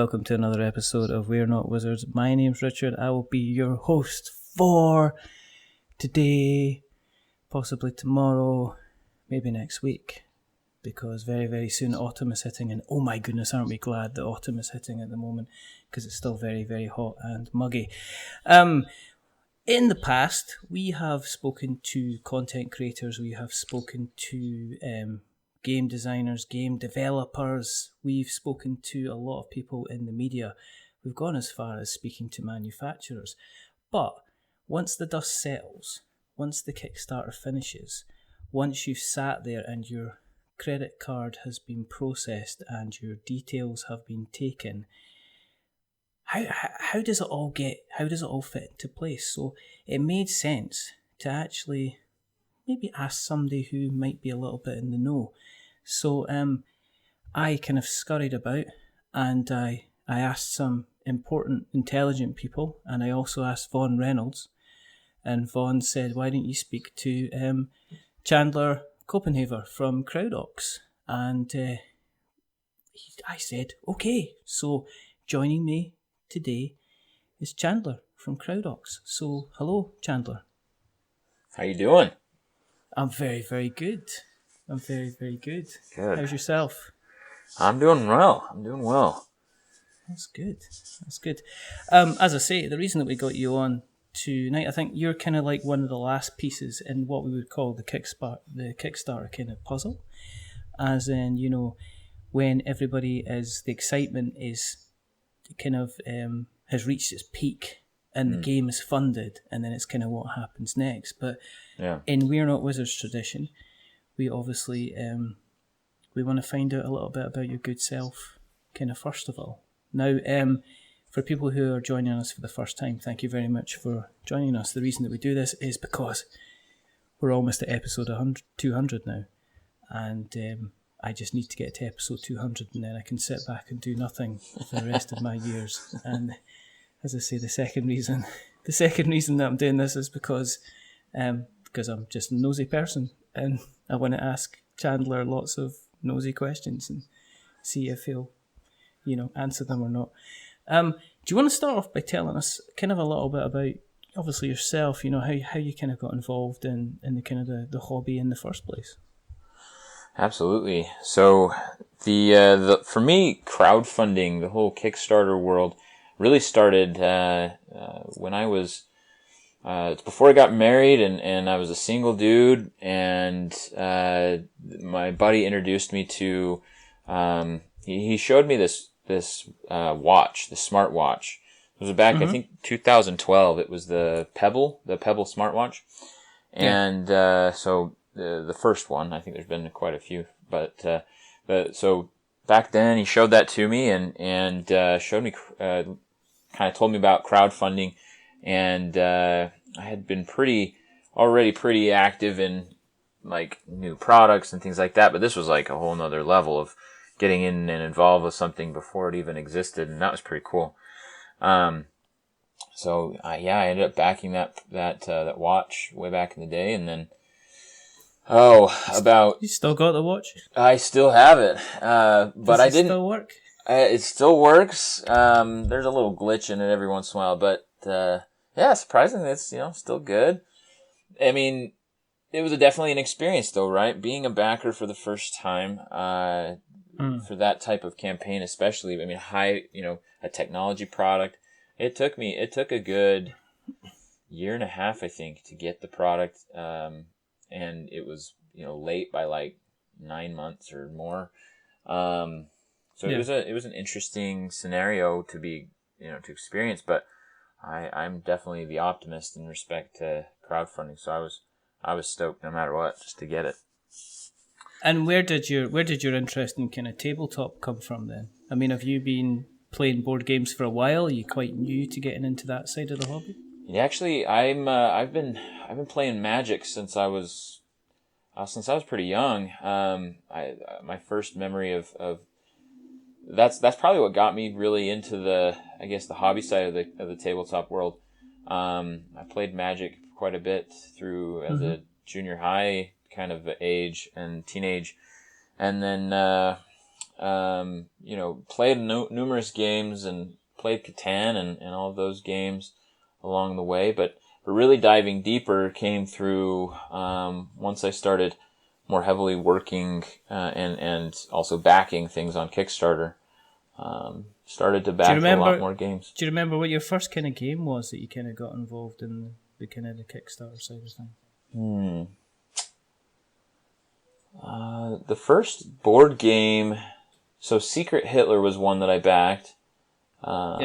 welcome to another episode of We're Not Wizards. My name's Richard. I will be your host for today, possibly tomorrow, maybe next week, because very, very soon autumn is hitting, and oh my goodness, aren't we glad that autumn is hitting at the moment, because it's still very, very hot and muggy. In the past, we have spoken to content creators, we have spoken to game designers, game developers, we've spoken to a lot of people in the media. We've gone as far as speaking to manufacturers. But once the dust settles, once the Kickstarter finishes, once you've sat there and your credit card has been processed and your details have been taken, how does it all fit into place? So it made sense to actually maybe ask somebody who might be a little bit in the know. So I kind of scurried about and I asked some important, intelligent people, and I also asked Vaughn Reynolds, and Vaughn said, why don't you speak to Chandler Copenhaver from Crowdox? And I said, okay. So joining me today is Chandler from Crowdox. So hello, Chandler. How you doing? I'm very, very good. I'm very, very good. Good. How's yourself? I'm doing well. That's good. As I say, the reason that we got you on tonight, I think you're kind of like one of the last pieces in what we would call the Kickstarter kind of puzzle. As in, you know, when the excitement is kind of has reached its peak and the game is funded, and then it's kind of what happens next. But in We're Not Wizards tradition, we obviously we want to find out a little bit about your good self, kind of first of all. Now, for people who are joining us for the first time, thank you very much for joining us. The reason that we do this is because we're almost at episode 200 now, and I just need to get to episode 200, and then I can sit back and do nothing for the rest of my years. And as I say, the second reason that I'm doing this is because I'm just a nosy person, and I want to ask Chandler lots of nosy questions and see if he'll, answer them or not. Do you want to start off by telling us kind of a little bit about, obviously, yourself, how you kind of got involved in the kind of the hobby in the first place? Absolutely. So the for me, crowdfunding, the whole Kickstarter world, really started when I was it's before I got married, and I was a single dude, and my buddy introduced me to he showed me this watch, the smartwatch. It was back, I think, 2012. It was the Pebble smartwatch, and so the first one. I think there's been quite a few, but so back then he showed that to me and showed me kind of told me about crowdfunding, and I had been already pretty active in like new products and things like that, but this was like a whole nother level of getting in and involved with something before it even existed, and that was pretty cool. So I ended up backing that watch way back in the day, and then you still got the watch? I still have it, but I didn't. Still work? It still works. There's a little glitch in it every once in a while, but surprisingly, it's still good. I mean, it was definitely an experience, though, right? Being a backer for the first time, for that type of campaign, especially. I mean, a technology product. It took a good year and a half, I think, to get the product, and it was late by like 9 months or more. So it was an interesting scenario to be to experience, but I'm definitely the optimist in respect to crowdfunding. So I was stoked no matter what, just to get it. And where did your interest in kind of tabletop come from then? I mean, have you been playing board games for a while? Are you quite new to getting into that side of the hobby? Yeah, actually, I've been playing Magic since I was pretty young. My first memory of that's probably what got me really into the hobby side of the tabletop world. I played Magic quite a bit through as a junior high kind of age and teenage, and then played numerous games and played Catan and all of those games along the way, but really diving deeper came through once I started more heavily working and also backing things on Kickstarter. Started to back a lot more games. Do you remember what your first kind of game was that you kind of got involved in the kind of the Kickstarter side of things? The first board game, so Secret Hitler was one that I backed. I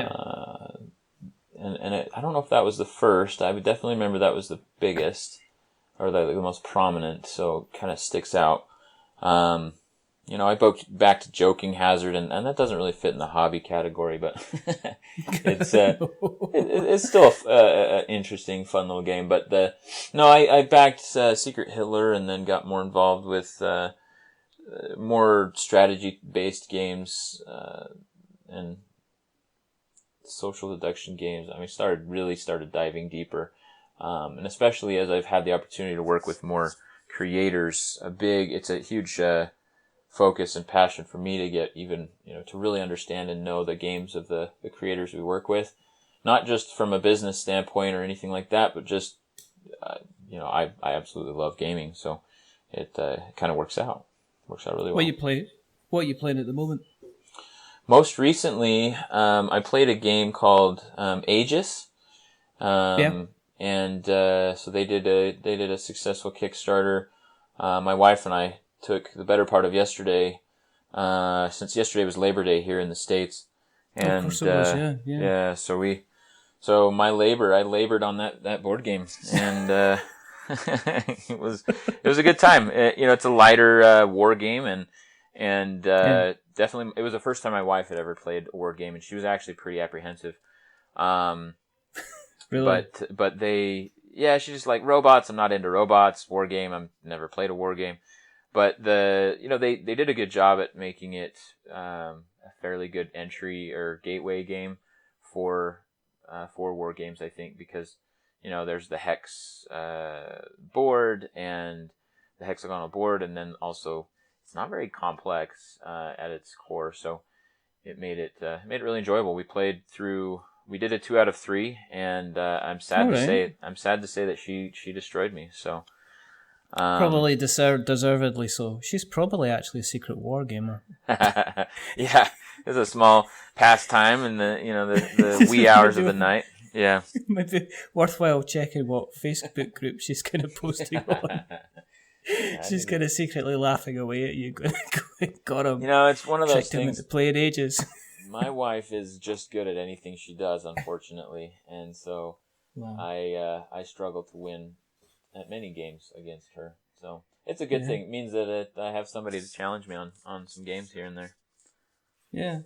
don't know if that was the first. I would definitely remember that was the biggest, or the most prominent, so it kind of sticks out. I backed Joking Hazard, and that doesn't really fit in the hobby category, but it's it's still an interesting, fun little game. But I backed Secret Hitler, and then got more involved with more strategy-based games and social deduction games. I mean, started diving deeper, and especially as I've had the opportunity to work with more creators. It's a huge focus and passion for me to get even, to really understand and know the games of the creators we work with, not just from a business standpoint or anything like that, but just, I absolutely love gaming. So it kind of works out really well. What are you playing at the moment? Most recently, I played a game called Aegis. And so they did a successful Kickstarter. My wife and I took the better part of yesterday, since yesterday was Labor Day here in the States. And, of course it was, yeah. So I labored on that board game, and, it was a good time. It's a lighter, war game, and definitely, it was the first time my wife had ever played a war game, and she was actually pretty apprehensive. Really? But she's just like, robots, I'm not into robots. War game, I've never played a war game. But they did a good job at making it a fairly good entry or gateway game for war games, I think, because there's the hex board and the hexagonal board, and then also it's not very complex at its core, so it made it really enjoyable. We did a 2 out of 3, and I'm sad to say that she destroyed me. So. Probably deservedly so. She's probably actually a secret war gamer. Yeah, it's a small pastime in the wee hours of the night. Yeah, maybe worthwhile checking what Facebook group she's kind of posting on. She's kind of secretly laughing away at you. Got him. It's one of those things. Checked him into playing Ages. My wife is just good at anything she does, unfortunately, and so wow. I struggle to win at many games against her. So it's a good thing. It means that I have somebody to challenge me on some games here and there. Yeah.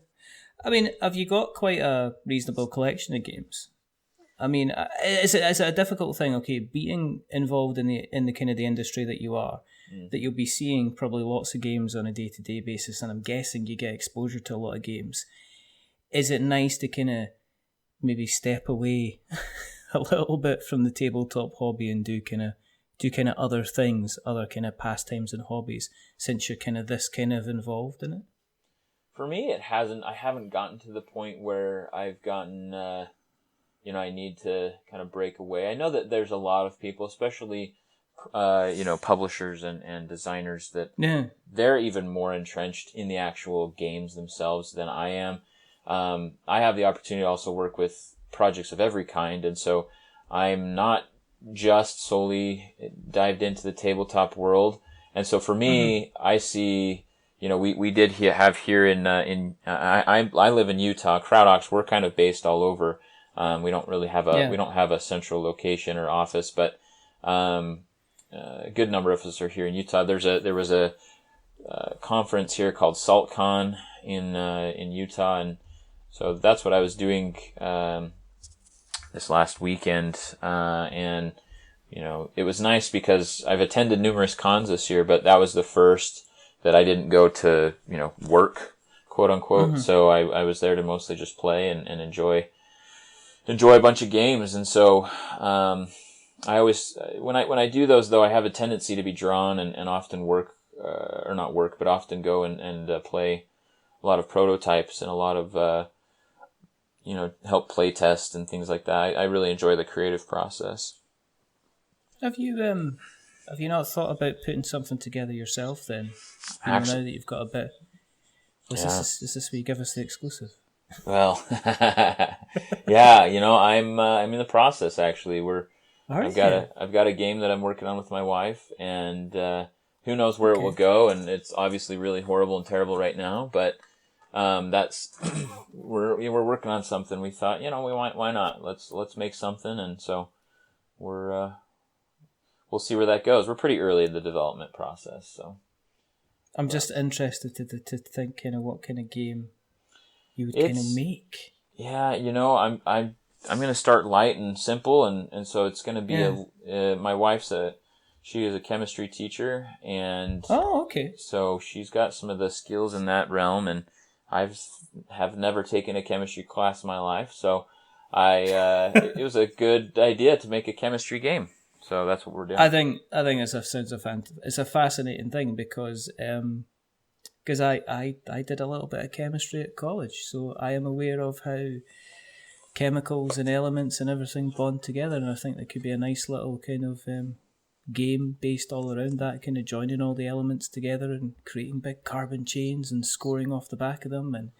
I mean, have you got quite a reasonable collection of games? I mean, is it a difficult thing, okay, being involved in the kind of the industry that you are, that you'll be seeing probably lots of games on a day-to-day basis, and I'm guessing you get exposure to a lot of games. Is it nice to kind of maybe step away a little bit from the tabletop hobby and do kind of other things, other kind of pastimes and hobbies, since you're kind of this kind of involved in it? For me, it hasn't. I haven't gotten to the point where I've gotten, I need to kind of break away. I know that there's a lot of people, especially, publishers and designers, that they're even more entrenched in the actual games themselves than I am. I have the opportunity to also work with projects of every kind, and so I'm not just solely dived into the tabletop world. And so for me, I see, we did have here I live in Utah. Crowdox, we're kind of based all over. We don't really have we don't have a central location or office, but a good number of us are here in Utah. There was a conference here called SaltCon in Utah, and so that's what I was doing this last weekend, and it was nice because I've attended numerous cons this year, but that was the first that I didn't go to work, quote unquote. So I was there to mostly just play and enjoy a bunch of games. And so I always when I do those, though, I have a tendency to be drawn and often work or not work, but often go and play prototypes and a lot of help play test and things like that. I really enjoy the creative process. Have you not thought about putting something together yourself then? Now that you've got a bit. Is this where you give us the exclusive? Well, yeah, I'm in the process actually. I've got a game that I'm working on with my wife, and who knows where it will go. And it's obviously really horrible and terrible right now, but that's we're working on something. We thought, why not? Let's make something, and so we'll see where that goes. We're pretty early in the development process, so. I'm just interested to think kind of what kind of game you would kind of make. Yeah, I'm going to start light and simple, and so it's going to be my wife's she is a chemistry teacher, and so she's got some of the skills in that realm, and have never taken a chemistry class in my life, so it was a good idea to make a chemistry game. So that's what we're doing. I think it's a fascinating thing because I did a little bit of chemistry at college, so I am aware of how chemicals and elements and everything bond together, and I think there could be a nice little kind of game based all around that, kind of joining all the elements together and creating big carbon chains and scoring off the back of them. And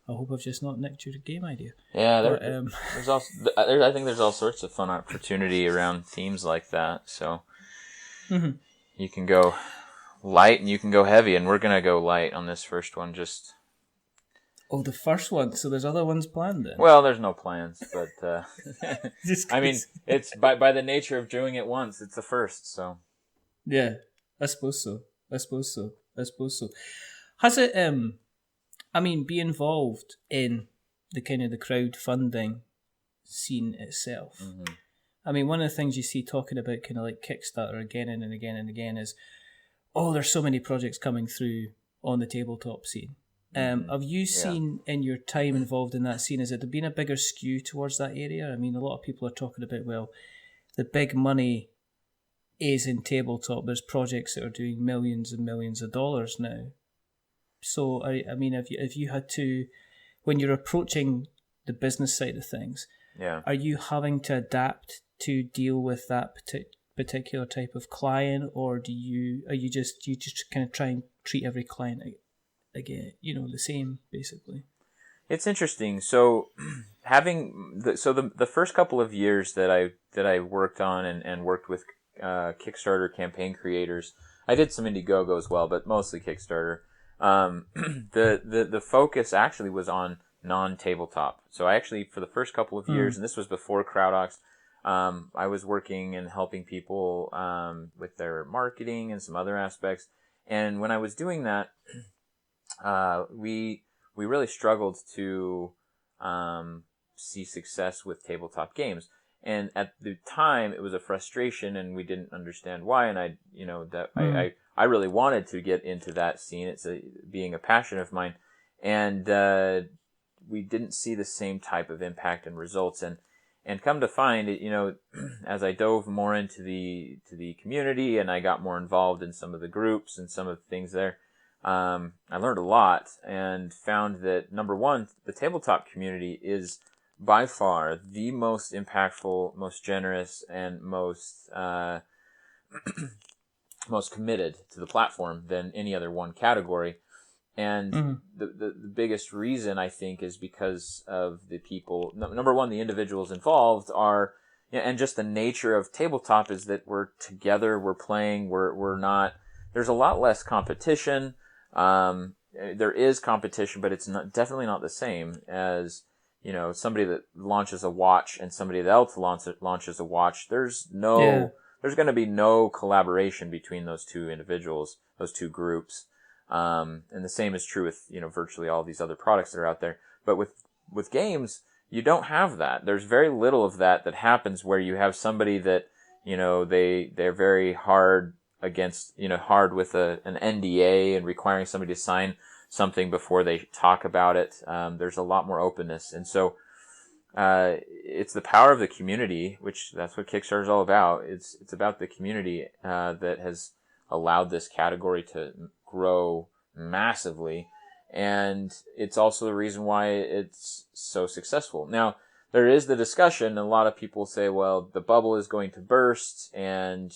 I hope I've just not nicked your game idea. Yeah, there's also I think there's all sorts of fun opportunity around themes like that. So you can go light and you can go heavy, and we're gonna go light on this first one. The first one. So there's other ones planned then? Well, there's no plans, but I mean, it's by the nature of doing it once, it's the first. So yeah, I suppose so. Has it be involved in the kind of the crowdfunding scene itself. Mm-hmm. I mean, one of the things you see talking about kind of like Kickstarter again and again and again is, there's so many projects coming through on the tabletop scene. Have you seen in your time involved in that scene, has it been a bigger skew towards that area? I mean, a lot of people are talking about, the big money is in tabletop. There's projects that are doing millions and millions of dollars now. So, if you had to, when you're approaching the business side of things, are you having to adapt to deal with that particular type of client, or do you just kind of try and treat every client again, the same basically? It's interesting. So, the first couple of years that I worked on and worked with Kickstarter campaign creators, I did some Indiegogo as well, but mostly Kickstarter. The focus actually was on non-tabletop. So I actually, for the first couple of years, and this was before Crowdox, I was working and helping people with their marketing and some other aspects. And when I was doing that, we really struggled to see success with tabletop games. And at the time, it was a frustration, and we didn't understand why. And I really wanted to get into that scene. It's being a passion of mine, and we didn't see the same type of impact and results. And come to find, as I dove more into the community and I got more involved in some of the groups and some of the things there, I learned a lot and found that, number one, the tabletop community is by far the most impactful, most generous, and most most committed to the platform than any other one category. And the biggest reason, I think, is because of the people. Number one, the individuals involved are, and just the nature of tabletop is that we're together, we're playing, we're not. There's a lot less competition. There is competition, but it's definitely not the same as, somebody that launches a watch and somebody else launches a watch. There's going to be no collaboration between those two individuals, those two groups. And the same is true with, virtually all these other products that are out there. But with games, you don't have that. There's very little of that happens where you have somebody that, they're very hard against, hard with an NDA and requiring somebody to sign something before they talk about it. There's a lot more openness. And so, it's the power of the community, which that's what Kickstarter is all about. It's about the community, that has allowed this category to grow massively. and it's also the reason why it's so successful. Now, there is the discussion, and a lot of people say, well, the bubble is going to burst, and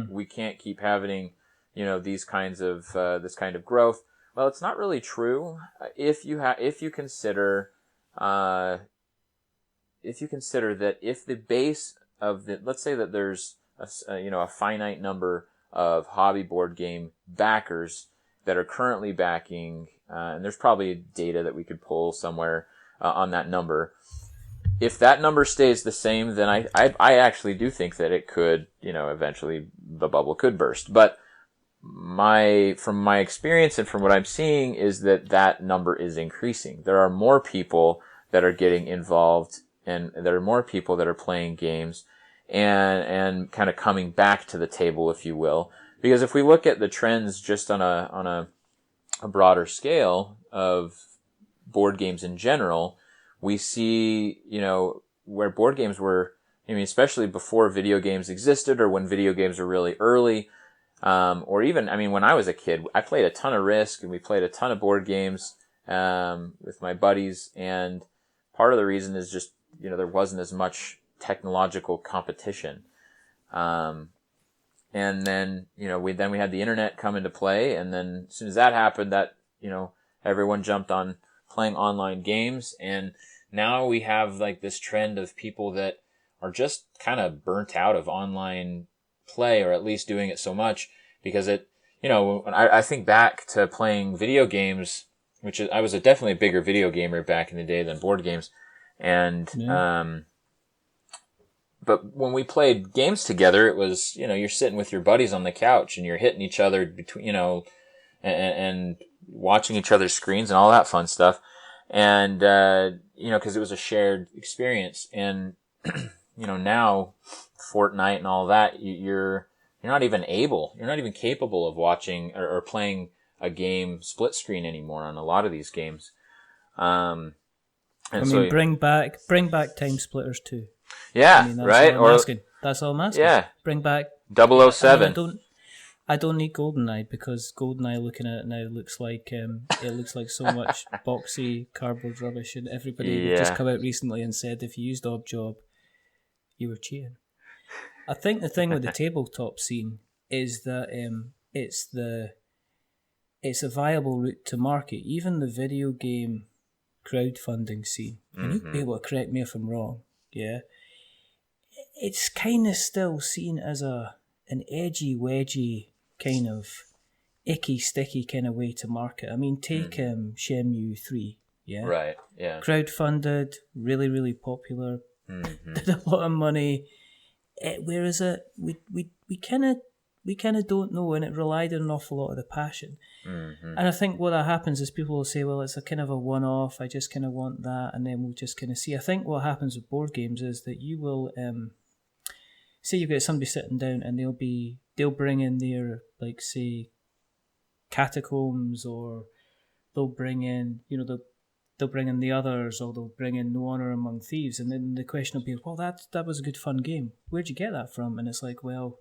we can't keep having these kinds of this kind of growth. Well, it's not really true. If you consider that if the base of let's say that there's a finite number of hobby board game backers that are currently backing, and there's probably data that we could pull somewhere on that number. If that number stays the same, then I actually do think that it could, eventually the bubble could burst. But from my experience and from what I'm seeing is that number is increasing. There are more people that are getting involved, and there are more people that are playing games and kind of coming back to the table, if you will. Because if we look at the trends just on a broader scale of board games in general, we see, where board games were, especially before video games existed or when video games were really early, or even, when I was a kid, I played a ton of Risk and we played a ton of board games, with my buddies. And part of the reason is just, there wasn't as much technological competition. And then, we had the internet come into play. And then as soon as that happened, that, everyone jumped on playing online games. And now we have like this trend of people that are just kind of burnt out of online play, or at least doing it so much because it, when I think back to playing video games, which I was definitely a bigger video gamer back in the day than board games. And, but when we played games together, it was, you're sitting with your buddies on the couch and you're hitting each other between, and watching each other's screens and all that fun stuff. And, cause it was a shared experience. And, now Fortnite and all that, you're not even capable of watching or playing a game split screen anymore on a lot of these games. Bring back Time Splitters too. Yeah, right? That's all I'm asking. Yeah. Bring back 007. I don't need GoldenEye because GoldenEye, looking at it now, looks like so much boxy cardboard rubbish, and everybody just come out recently and said if you used ObJob, you were cheating. I think the thing with the tabletop scene is that it's a viable route to market. Even the video game crowdfunding scene, and you'll be able to correct me if I'm wrong, yeah, it's kind of still seen as an edgy, wedgy, kind of icky, sticky kind of way to market. Take Shenmue 3, yeah? Right, yeah. Crowdfunded, really, really popular, did a lot of money. Whereas we kind of don't know, and it relied on an awful lot of the passion. And I think what that happens is people will say, well, it's a kind of a one-off, I just kind of want that, and then we'll just kind of see. I think what happens with board games is that you will, say you get somebody sitting down and they'll bring in their, like, say, Catacombs, or they'll bring in, they'll bring in The Others, or they'll bring in No Honor Among Thieves, and then the question will be, well, that was a good fun game. Where'd you get that from? And it's like, well,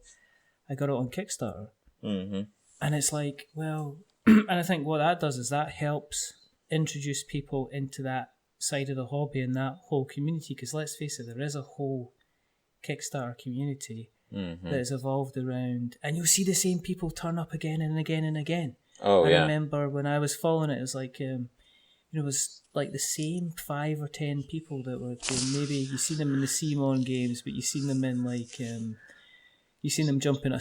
I got it on Kickstarter. And it's like, well, and I think what that does is that helps introduce people into that side of the hobby and that whole community, because let's face it, there is a whole Kickstarter community that has evolved around, and you'll see the same people turn up again and again and again. I remember when I was following it, it was like, it was like the same 5 or 10 people that were doing, maybe you see them in the CMON games, but you seen them in like, I've seen them jumping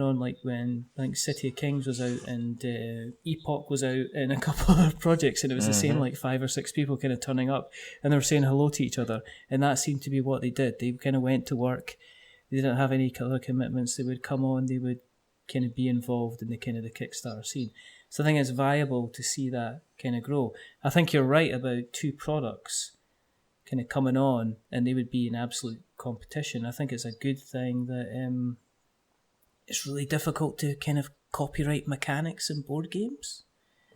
on like when I think City of Kings was out and Epoch was out and a couple of other projects, and it was the same like 5 or 6 people kind of turning up, and they were saying hello to each other, and that seemed to be what they did. They kind of went to work. They didn't have any other commitments. They would come on. They would kind of be involved in the kind of the Kickstarter scene. So I think it's viable to see that kind of grow. I think you're right about 2 products kind of coming on, and they would be in absolute competition. I think it's a good thing that it's really difficult to kind of copyright mechanics in board games.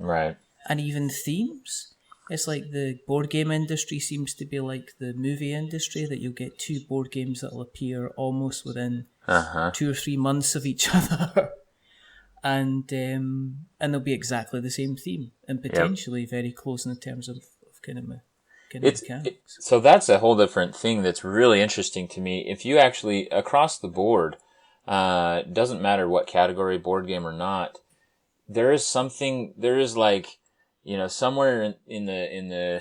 Right. And even themes. It's like the board game industry seems to be like the movie industry, that you'll get 2 board games that'll appear almost within 2 or 3 months of each other. and they'll be exactly the same theme and potentially very close in terms of kind of mechanics. So that's a whole different thing that's really interesting to me. If you actually, across the board, doesn't matter what category, board game or not, there is like, somewhere in the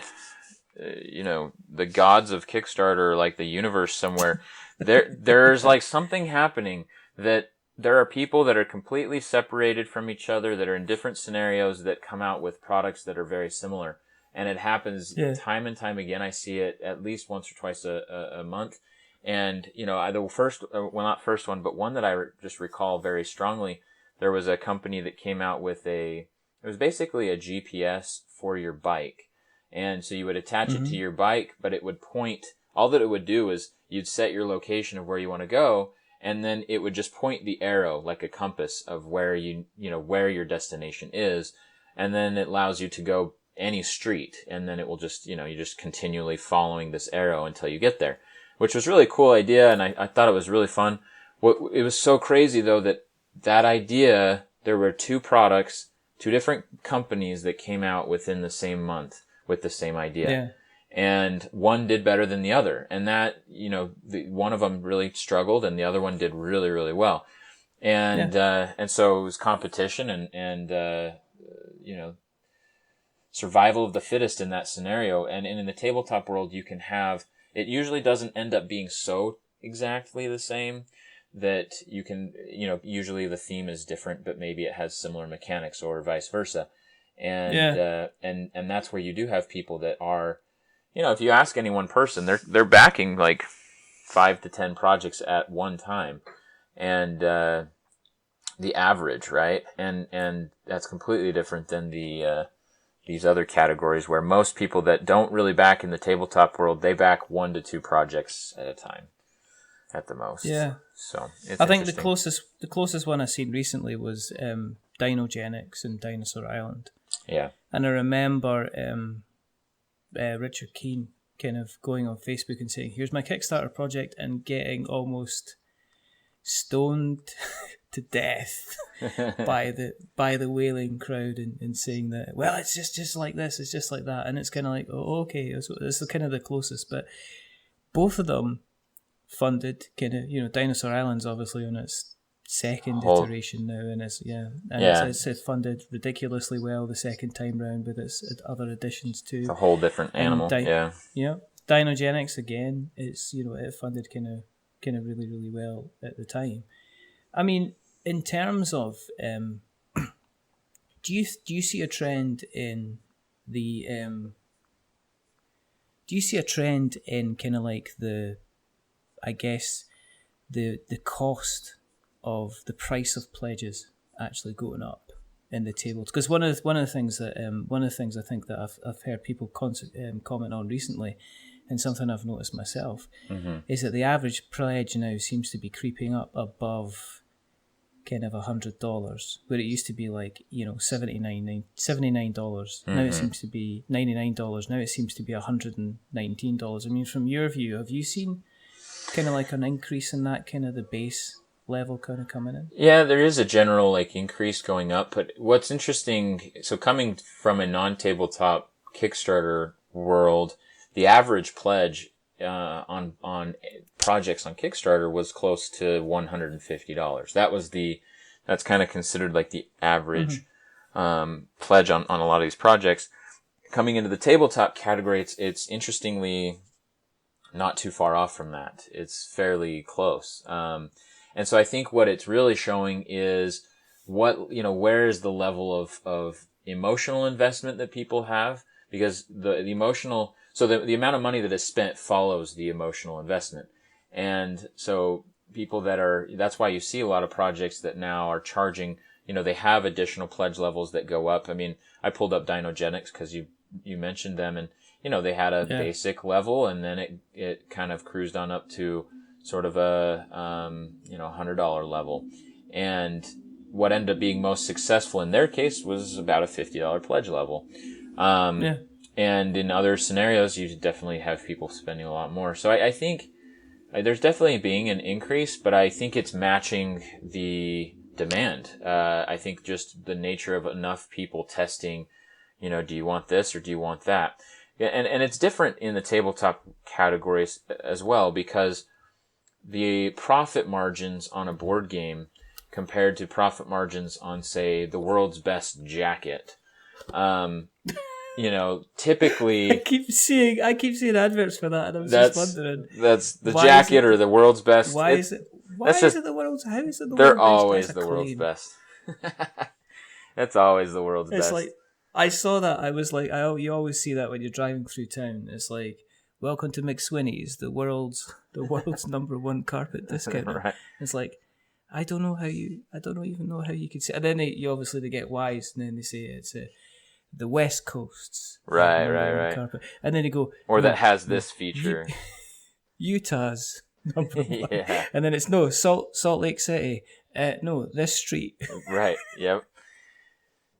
the gods of Kickstarter, like the universe somewhere, there's like something happening that there are people that are completely separated from each other, that are in different scenarios, that come out with products that are very similar. And it happens time and time again. I see it at least once or twice a month. And, not first one, but one that I just recall very strongly, there was a company that came out with it was basically a GPS for your bike. And so you would attach it to your bike, but it would point, all that it would do is you'd set your location of where you want to go, and then it would just point the arrow like a compass of where where your destination is. And then it allows you to go any street, and then it will just, you're just continually following this arrow until you get there, which was a really cool idea. And I thought it was really fun. It was so crazy though, that idea, there were two different companies that came out within the same month with the same idea. Yeah. And one did better than the other. And that, one of them really struggled and the other one did really, really well. And, and so it was competition and survival of the fittest in that scenario. And in the tabletop world, you can have, it usually doesn't end up being so exactly the same that you can, usually the theme is different, but maybe it has similar mechanics or vice versa. And, and that's where you do have people that are, if you ask any one person, they're backing like 5 to 10 projects at one time. And, the average, right? And that's completely different than these other categories where most people that don't really back in the tabletop world, they back 1 to 2 projects at a time at the most. Yeah. So I think the closest one I've seen recently was Dinogenics and Dinosaur Island. Yeah. And I remember Richard Keane kind of going on Facebook and saying, "Here's my Kickstarter project," and getting almost stoned to death by the wailing crowd and saying that, well, it's just like this, it's just like that, and it's kind of like, oh, okay, it's kind of the closest. But both of them funded kind of, Dinosaur Island's obviously on its second iteration now, and it's funded ridiculously well the second time round with its other additions too. It's a whole different animal. Dinogenics again, it's it funded kind of really, really well at the time. I mean, in terms of do you see a trend in the kind of like the cost of the price of pledges actually going up in the tables? Because one of the things I think that I've heard people comment on recently, and something I've noticed myself, is that the average pledge now seems to be creeping up above kind of $100, where it used to be like, $79. Now it seems to be $99. Now it seems to be $119. I mean, from your view, have you seen kind of like an increase in that kind of the base level kind of coming in? Yeah, there is a general like increase going up, but what's interesting, so coming from a non-tabletop Kickstarter world, the average pledge on projects on Kickstarter was close to $150. That's kind of considered like the average pledge on a lot of these projects. Coming into the tabletop category, it's interestingly not too far off from that. It's fairly close. And so I think what it's really showing is where is the level of emotional investment that people have, because the emotional, so the amount of money that is spent follows the emotional investment. And so people that's why you see a lot of projects that now are charging, they have additional pledge levels that go up. I mean, I pulled up Dinogenics because you mentioned them, and, they had a basic level, and then it kind of cruised on up to sort of a, $100 level. And what ended up being most successful in their case was about a $50 pledge level. And in other scenarios, you definitely have people spending a lot more. So I think there's definitely being an increase, but I think it's matching the demand. I think just the nature of enough people testing, do you want this or do you want that? And it's different in the tabletop categories as well, because the profit margins on a board game compared to profit margins on, say, the world's best jacket, typically I keep seeing adverts for that, and I was just wondering. That's the jacket or the world's best. Why is it the world's? How is it the world's best? They're always the world's best. That's always the world's best. It's like, I saw that. I was like, you always see that when you're driving through town. It's like, welcome to McSweeney's, the world's number one carpet discounter. Right. It's like, I don't even know how you could say. And then they get wise, and then they say it's the West Coast's right. carpet, and then they go, or that has this feature, Utah's number one, yeah, and then it's Salt Lake City, no, this street, right, yep.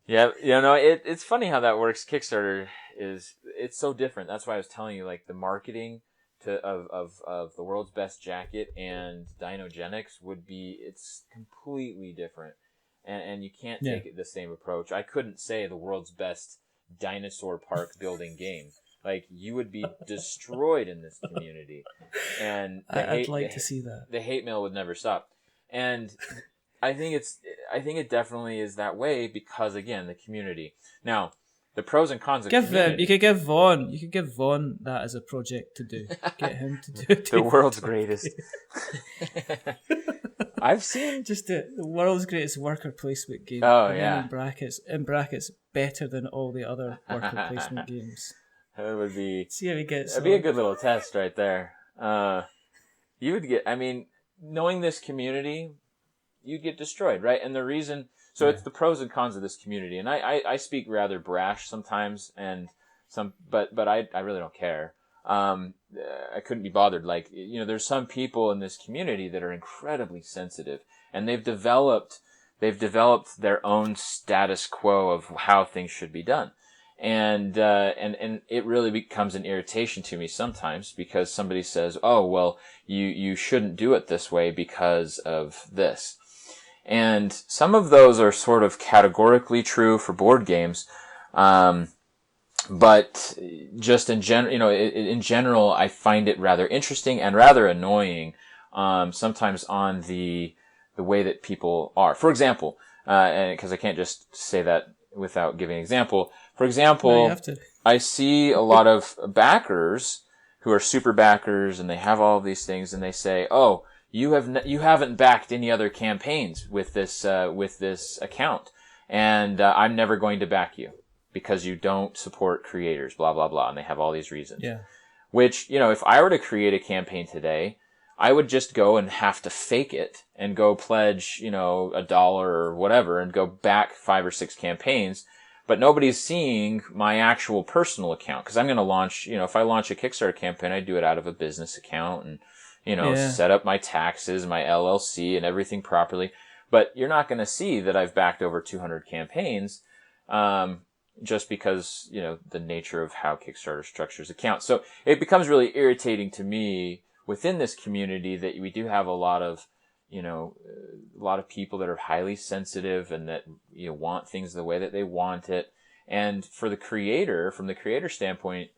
It's funny how that works. Kickstarter it's so different. That's why I was telling you, like, the marketing of the world's best jacket and Dinogenics it's completely different. And you can't take it the same approach. I couldn't say the world's best dinosaur park building game. Like, you would be destroyed in this community. And I'd like to see that. The hate mail would never stop. And I think it definitely is that way because, again, the community. Now, the pros and cons of community. You could give Vaughn that as a project to do. Get him to do it. The world's greatest. I've seen just the world's greatest worker placement game. Oh, and yeah. In brackets, better than all the other worker placement games. That would be. See how he gets. That'd be a good little test right there. You would get. I mean, knowing this community, you'd get destroyed, right? And the reason. So it's the pros and cons of this community, and I speak rather brash sometimes, but I really don't care. I couldn't be bothered. Like, there's some people in this community that are incredibly sensitive, and they've developed their own status quo of how things should be done. And it really becomes an irritation to me sometimes because somebody says, oh, well, you shouldn't do it this way because of this. And some of those are sort of categorically true for board games. But just in general, I find it rather interesting and rather annoying, sometimes on the way that people are. For example, and because I can't just say that without giving an example. For example, no, you have to. I see a lot of backers who are super backers and they have all of these things and they say, oh, you haven't backed any other campaigns with this account. And, I'm never going to back you because you don't support creators, blah, blah, blah. And they have all these reasons. Yeah. Which, if I were to create a campaign today, I would just go and have to fake it and go pledge, $1 or whatever and go back 5 or 6 campaigns. But nobody's seeing my actual personal account because I'm going to launch, if I launch a Kickstarter campaign, I do it out of a business account and, set up my taxes, my LLC and everything properly. But you're not going to see that I've backed over 200 campaigns, just because, the nature of how Kickstarter structures accounts. So it becomes really irritating to me within this community that we do have a lot of people that are highly sensitive and that, want things the way that they want it. And from the creator standpoint,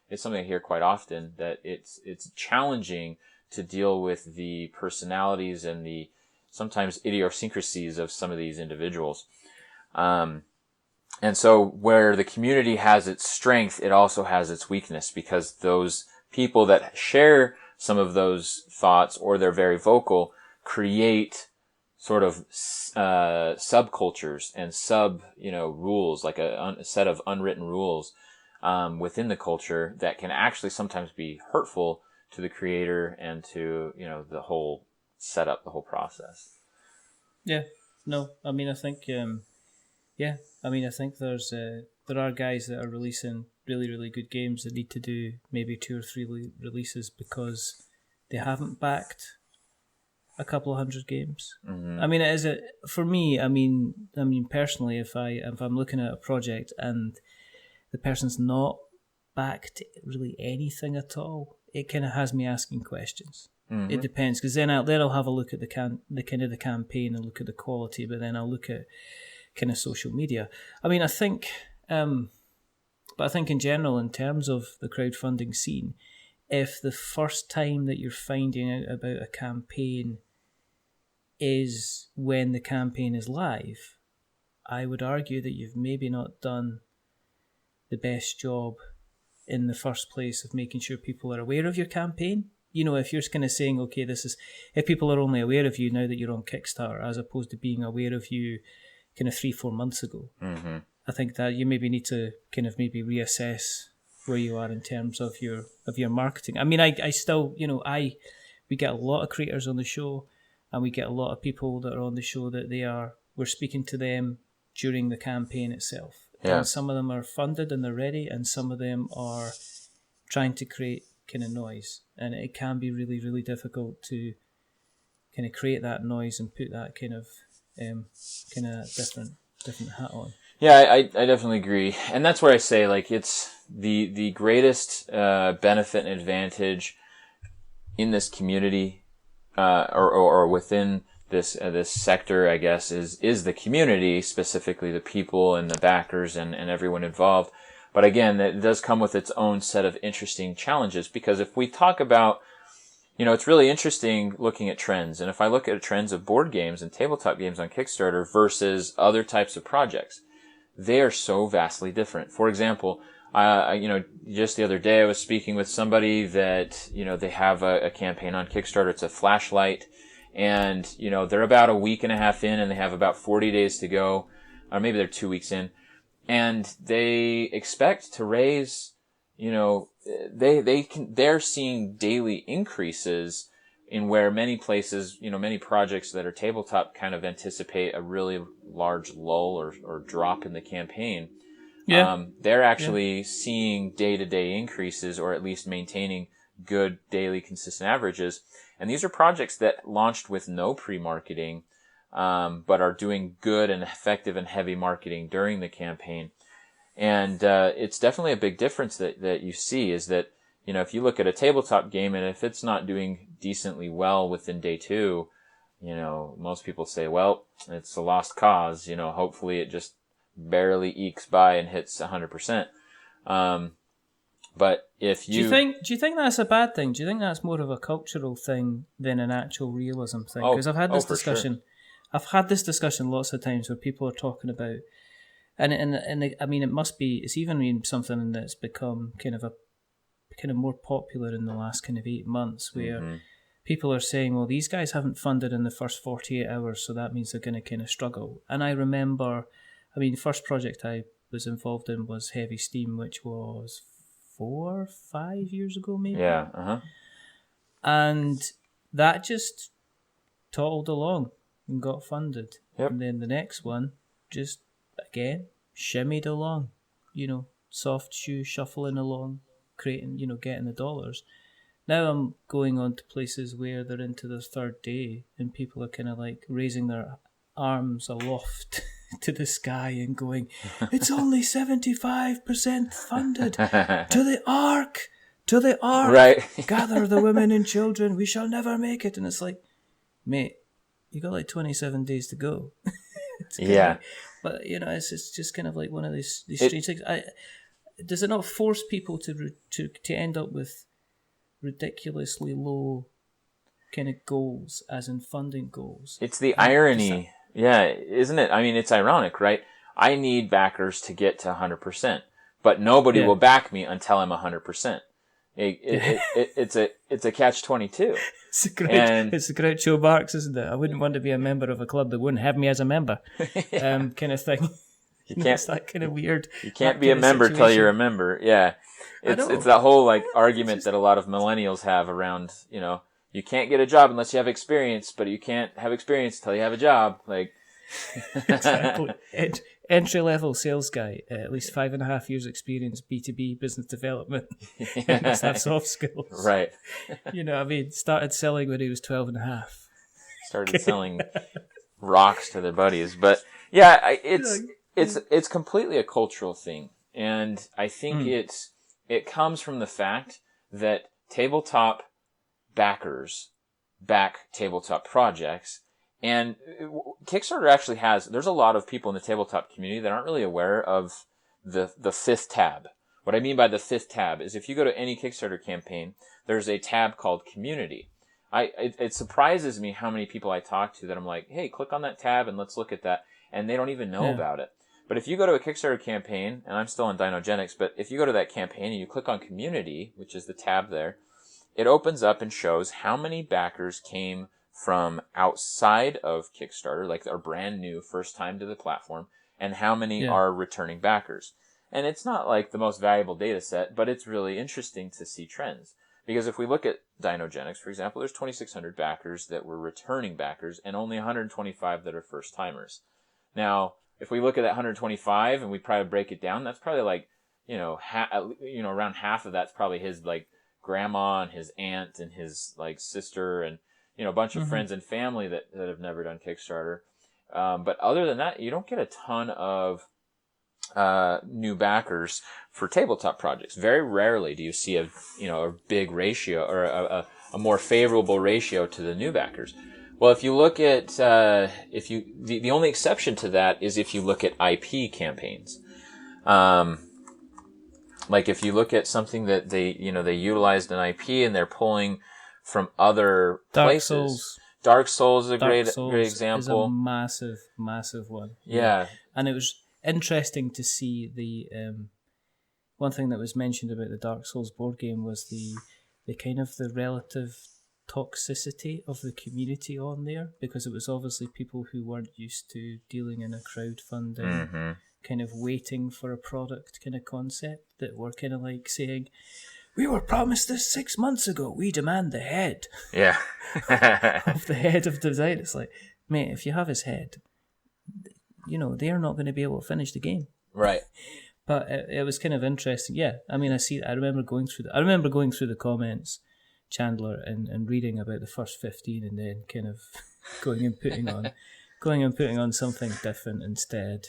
it's something I hear quite often that it's challenging to deal with the personalities and the sometimes idiosyncrasies of some of these individuals. And so where the community has its strength, it also has its weakness because those people that share some of those thoughts or they're very vocal create sort of subcultures and rules, like a set of unwritten rules within the culture that can actually sometimes be hurtful to the creator and to the whole setup, the whole process. Yeah, no, I mean I think I think there are guys that are releasing really, really good games that need to do maybe 2 or 3 releases because they haven't backed a couple of hundred games. Mm-hmm. I mean, for me? I mean, personally, if I'm looking at a project and the person's not backed really anything at all, it kind of has me asking questions. It depends, because then I'll have a look at the kind of the campaign and look at the quality, but then I'll look at kind of social media. I mean, I think, but I think in general, in terms of the crowdfunding scene, if the first time that you're finding out about a campaign is when the campaign is live, I would argue that you've maybe not done the best job in the first place of making sure people are aware of your campaign. You know, if you're kind of saying, okay, if people are only aware of you now that you're on Kickstarter, as opposed to being aware of you kind of 3-4 months ago, I think that you maybe need to kind of maybe reassess where you are in terms of your marketing. I mean, I still, you know, we get a lot of creators on the show, and we get a lot of people that are on the show that we're speaking to them during the campaign itself. Yeah. And some of them are funded and they're ready, and some of them are trying to create kind of noise. And it can be really, really difficult to kind of create that noise and put that kind of different hat on. Yeah, I definitely agree. And that's where I say, like, it's the greatest benefit and advantage in this community or within this sector, I guess, is the community, specifically the people and the backers and everyone involved. But again, it does come with its own set of interesting challenges, because if we talk about, you know, it's really interesting looking at trends. And if I look at trends of board games and tabletop games on Kickstarter versus other types of projects, they are so vastly different. For example, just the other day I was speaking with somebody that, you know, they have a campaign on Kickstarter. It's a flashlight, and, you know, they're about a week and a half in, and they have about 40 days to go, or maybe they're 2 weeks in, and they expect to raise, you know, they're seeing daily increases in where many places, you know, many projects that are tabletop kind of anticipate a really large lull or drop in the campaign. Yeah. They're actually seeing day-to-day increases, or at least maintaining good daily consistent averages. And these are projects that launched with no pre-marketing, but are doing good and effective and heavy marketing during the campaign. And it's definitely a big difference that you see, is that, you know, if you look at a tabletop game and if it's not doing decently well within day 2, you know, most people say, well, it's a lost cause. You know, hopefully it just barely ekes by and hits 100%. But if you... Do you think that's a bad thing? Do you think that's more of a cultural thing than an actual realism thing? Because I've had this discussion. Sure. I've had this discussion lots of times where people are talking about, and I mean, it's even something that's become kind of more popular in the last kind of 8 months, where people are saying, well, these guys haven't funded in the first 48 hours, so that means they're going to kind of struggle. And I remember, I mean, the first project I was involved in was Heavy Steam, which was 4 or 5 years ago, maybe. Yeah. And that just toddled along and got funded. Yep. And then the next one just, again, shimmied along, you know, soft shoe shuffling along, creating, you know, getting the dollars. Now I'm going on to places where they're into their third day and people are kind of like raising their arms aloft to the sky and going, it's only 75% funded. To the ark! Right. Gather the women and children, we shall never make it. And it's like, mate, you got like 27 days to go. Yeah. But, you know, it's just kind of like one of these strange things. Does it not force people to end up with ridiculously low kind of goals, as in funding goals? It's the irony. Yeah, isn't it? I mean, it's ironic, right? I need backers to get to 100%, but nobody will back me until I'm 100%. It's a catch-22. It's a Groucho Marx, isn't it? I wouldn't want to be a member of a club that wouldn't have me as a member, kind of thing. You can't. It's that kind of weird. You can't be a member till you're a member. Yeah, it's that whole like argument that a lot of millennials have around, you know, you can't get a job unless you have experience, but you can't have experience till you have a job. Like exactly. Entry-level sales guy, at least 5.5 years experience, B2B, business development. Must have soft skills. Right. You know, I mean, started selling when he was 12.5. Started selling rocks to their buddies. But yeah, it's completely a cultural thing. And I think it comes from the fact that tabletop backers back tabletop projects. And Kickstarter actually there's a lot of people in the tabletop community that aren't really aware of the fifth tab. What I mean by the fifth tab is if you go to any Kickstarter campaign, there's a tab called Community. It surprises me how many people I talk to that I'm like, hey, click on that tab and let's look at that. And they don't even know about it. But if you go to a Kickstarter campaign, and I'm still on Dinogenics, but if you go to that campaign and you click on Community, which is the tab there, it opens up and shows how many backers came from outside of Kickstarter, like are brand new, first time to the platform, and how many are returning backers. And it's not like the most valuable data set, but it's really interesting to see trends. Because if we look at Dinogenics, for example, there's 2,600 backers that were returning backers and only 125 that are first timers. Now, if we look at that 125 and we probably break it down, that's probably like, around half of that's probably his like grandma and his aunt and his like sister and, a bunch of friends and family that have never done Kickstarter. But other than that, you don't get a ton of new backers for tabletop projects. Very rarely do you see a big ratio or a more favorable ratio to the new backers. Well, if you look at the only exception to that is if you look at IP campaigns. Like if you look at something that they utilized an IP and they're pulling from other places. Dark Souls is a great example. Is a massive, massive one. Yeah. And it was interesting to see the one thing that was mentioned about the Dark Souls board game was the kind of the relative toxicity of the community on there, because it was obviously people who weren't used to dealing in a crowdfunding kind of waiting for a product kind of concept that were kind of like saying, we were promised this 6 months ago, we demand the head. Yeah. Of the head of design. It's like, mate, if you have his head, they're not going to be able to finish the game. Right. But it was kind of interesting. Yeah, I mean, I remember going through the comments, Chandler, and reading about the first 15 and then kind of going and putting on something different instead,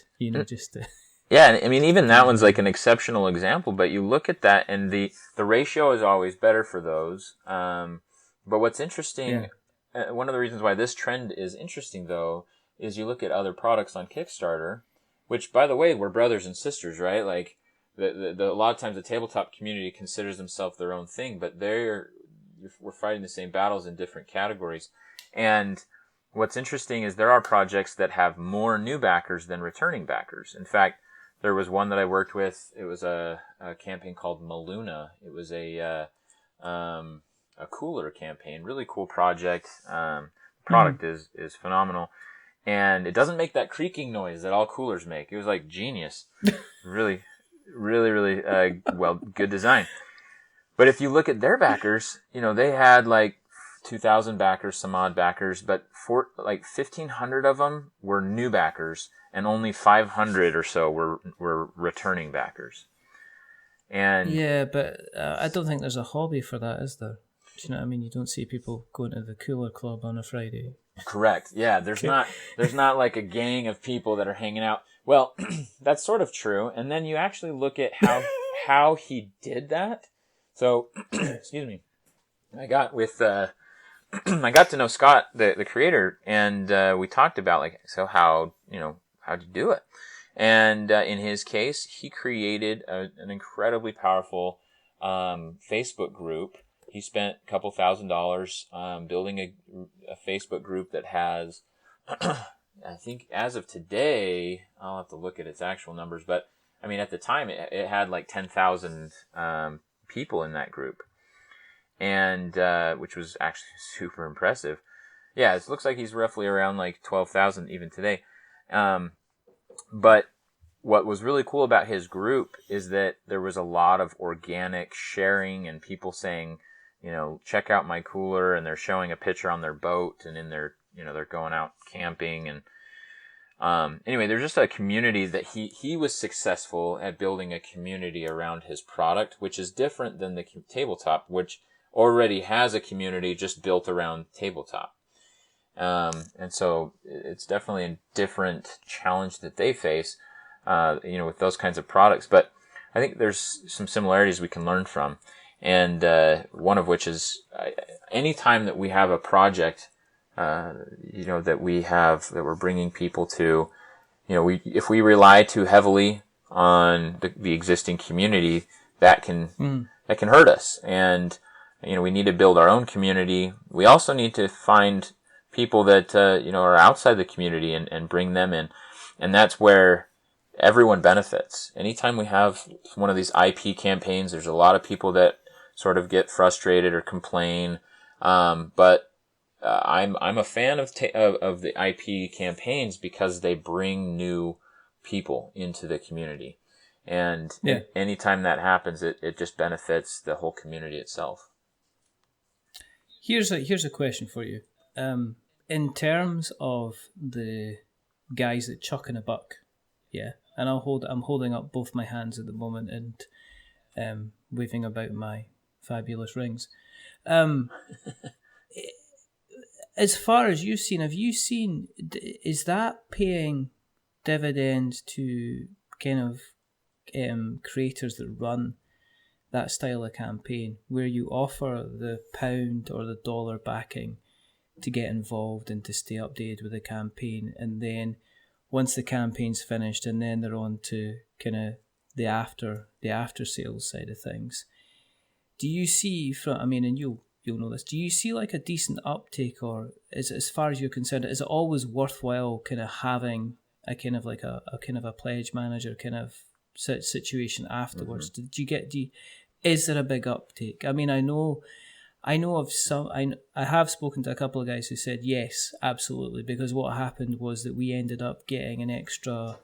just to... Yeah, I mean, even that one's like an exceptional example, but you look at that and the ratio is always better for those. But what's interesting, one of the reasons why this trend is interesting, though, is you look at other products on Kickstarter, which, by the way, we're brothers and sisters, right? Like, a lot of times the tabletop community considers themselves their own thing, but we're fighting the same battles in different categories. And what's interesting is there are projects that have more new backers than returning backers. In fact, there was one that I worked with. It was a campaign called Maluna. It was a cooler campaign, really cool project. Product is phenomenal. And it doesn't make that creaking noise that all coolers make. It was like genius. Really, really, really good design. But if you look at their backers, they had like 2,000 backers, some odd backers, but 1,500 of them were new backers, and only 500 or so were returning backers. And yeah, but I don't think there's a hobby for that, is there? Do you know what I mean? You don't see people going to the cooler club on a Friday. Correct. Yeah, there's not like a gang of people that are hanging out. Well, that's sort of true. And then you actually look at how he did that. So, excuse me. I got to know Scott, the creator, and we talked about how'd you do it? And in his case, he created an incredibly powerful Facebook group. He spent a couple $1,000 building a Facebook group that has, I think as of today, I'll have to look at its actual numbers, but I mean at the time it had like 10,000 people in that group, and which was actually super impressive. Yeah, it looks like he's roughly around like 12,000 even today. But what was really cool about his group is that there was a lot of organic sharing and people saying, check out my cooler, and they're showing a picture on their boat and in their, they're going out camping. And anyway, there's just a community that he was successful at building a community around his product, which is different than the tabletop, which already has a community just built around tabletop. And so it's definitely a different challenge that they face, with those kinds of products. But I think there's some similarities we can learn from. And one of which is anytime that we have a project, that we're bringing people to, if we rely too heavily on the existing community, that can hurt us. And, we need to build our own community. We also need to find people that, are outside the community and bring them in. And that's where everyone benefits. Anytime we have one of these IP campaigns, there's a lot of people that sort of get frustrated or complain. But I'm a fan of the IP campaigns because they bring new people into the community. And anytime that happens, it just benefits the whole community itself. Here's a question for you. In terms of the guys that chuck in a buck, and I'm holding up both my hands at the moment and waving about my fabulous rings. As far as you've seen, is that paying dividends to kind of creators that run that style of campaign, where you offer the pound or the dollar backing to get involved and to stay updated with the campaign, and then once the campaign's finished, and then they're on to kind of the after sales side of things. Do you see and you'll know this, do you see like a decent uptake, or as far as you're concerned, is it always worthwhile kind of having a kind of like a kind of a pledge manager kind of situation afterwards? Is there a big uptake? I mean, I know of some. I have spoken to a couple of guys who said yes, absolutely, because what happened was that we ended up getting an extra,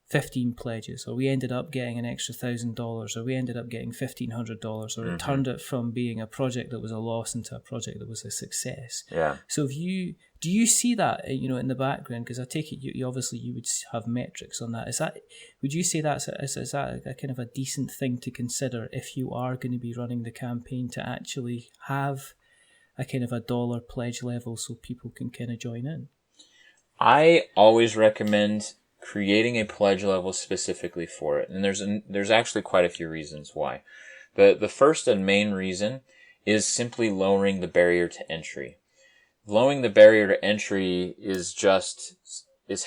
15 pledges, or we ended up getting an extra $1,000, or we ended up getting $1,500, or it turned it from being a project that was a loss into a project that was a success. Yeah. So do you see that, in the background? Because I take it you obviously you would have metrics on that. Would you say is that a kind of a decent thing to consider if you are going to be running the campaign, to actually have a kind of a dollar pledge level so people can kind of join in? I always recommend creating a pledge level specifically for it. And there's actually quite a few reasons why. The first and main reason is simply lowering the barrier to entry. Lowering the barrier to entry is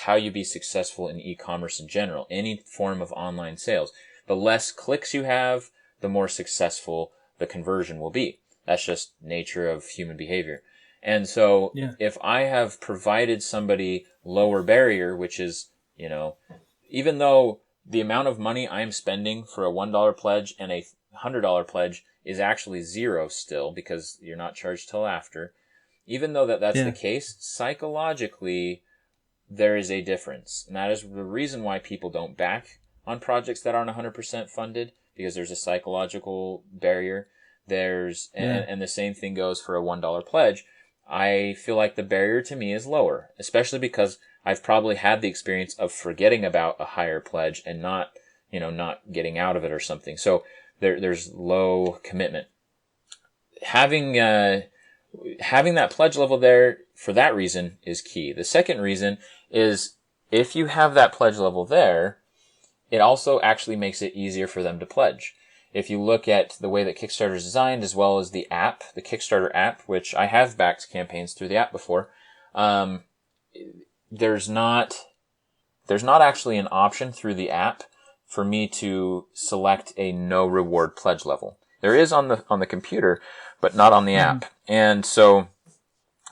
how you be successful in e-commerce in general, any form of online sales. The less clicks you have, the more successful the conversion will be. That's just nature of human behavior. And so if I have provided somebody lower barrier, which is, even though the amount of money I'm spending for a $1 pledge and a $100 pledge is actually zero still, because you're not charged till after, even though that's the case, psychologically, there is a difference. And that is the reason why people don't back on projects that aren't 100% funded, because there's a psychological barrier. And the same thing goes for a $1 pledge. I feel like the barrier to me is lower, especially because I've probably had the experience of forgetting about a higher pledge and not getting out of it or something. So there's low commitment. Having that pledge level there for that reason is key. The second reason is if you have that pledge level there, it also actually makes it easier for them to pledge. If you look at the way that Kickstarter is designed, as well as the app, the Kickstarter app, which I have backed campaigns through the app before, there's not actually an option through the app for me to select a no reward pledge level. There is on the computer, but not on the app. And so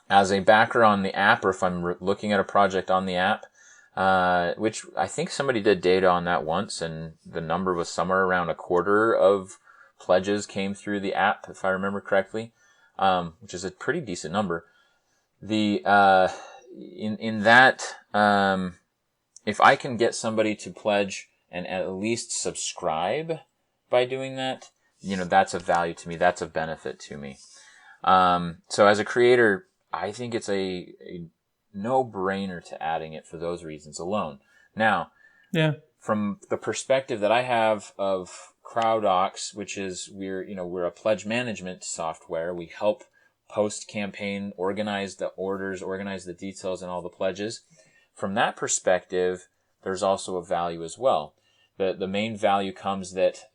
as a backer on the app, or if I'm looking at a project on the app, which I think somebody did data on that once, and the number was somewhere around a quarter of pledges came through the app, if I remember correctly, which is a pretty decent number. If I can get somebody to pledge and at least subscribe by doing that, that's of value to me. That's of benefit to me. So as a creator, I think it's a no-brainer to adding it for those reasons alone. Now, from the perspective that I have of Crowdox, which is we're a pledge management software. We help post-campaign organize the orders, organize the details and all the pledges. From that perspective, there's also a value as well. The main value comes that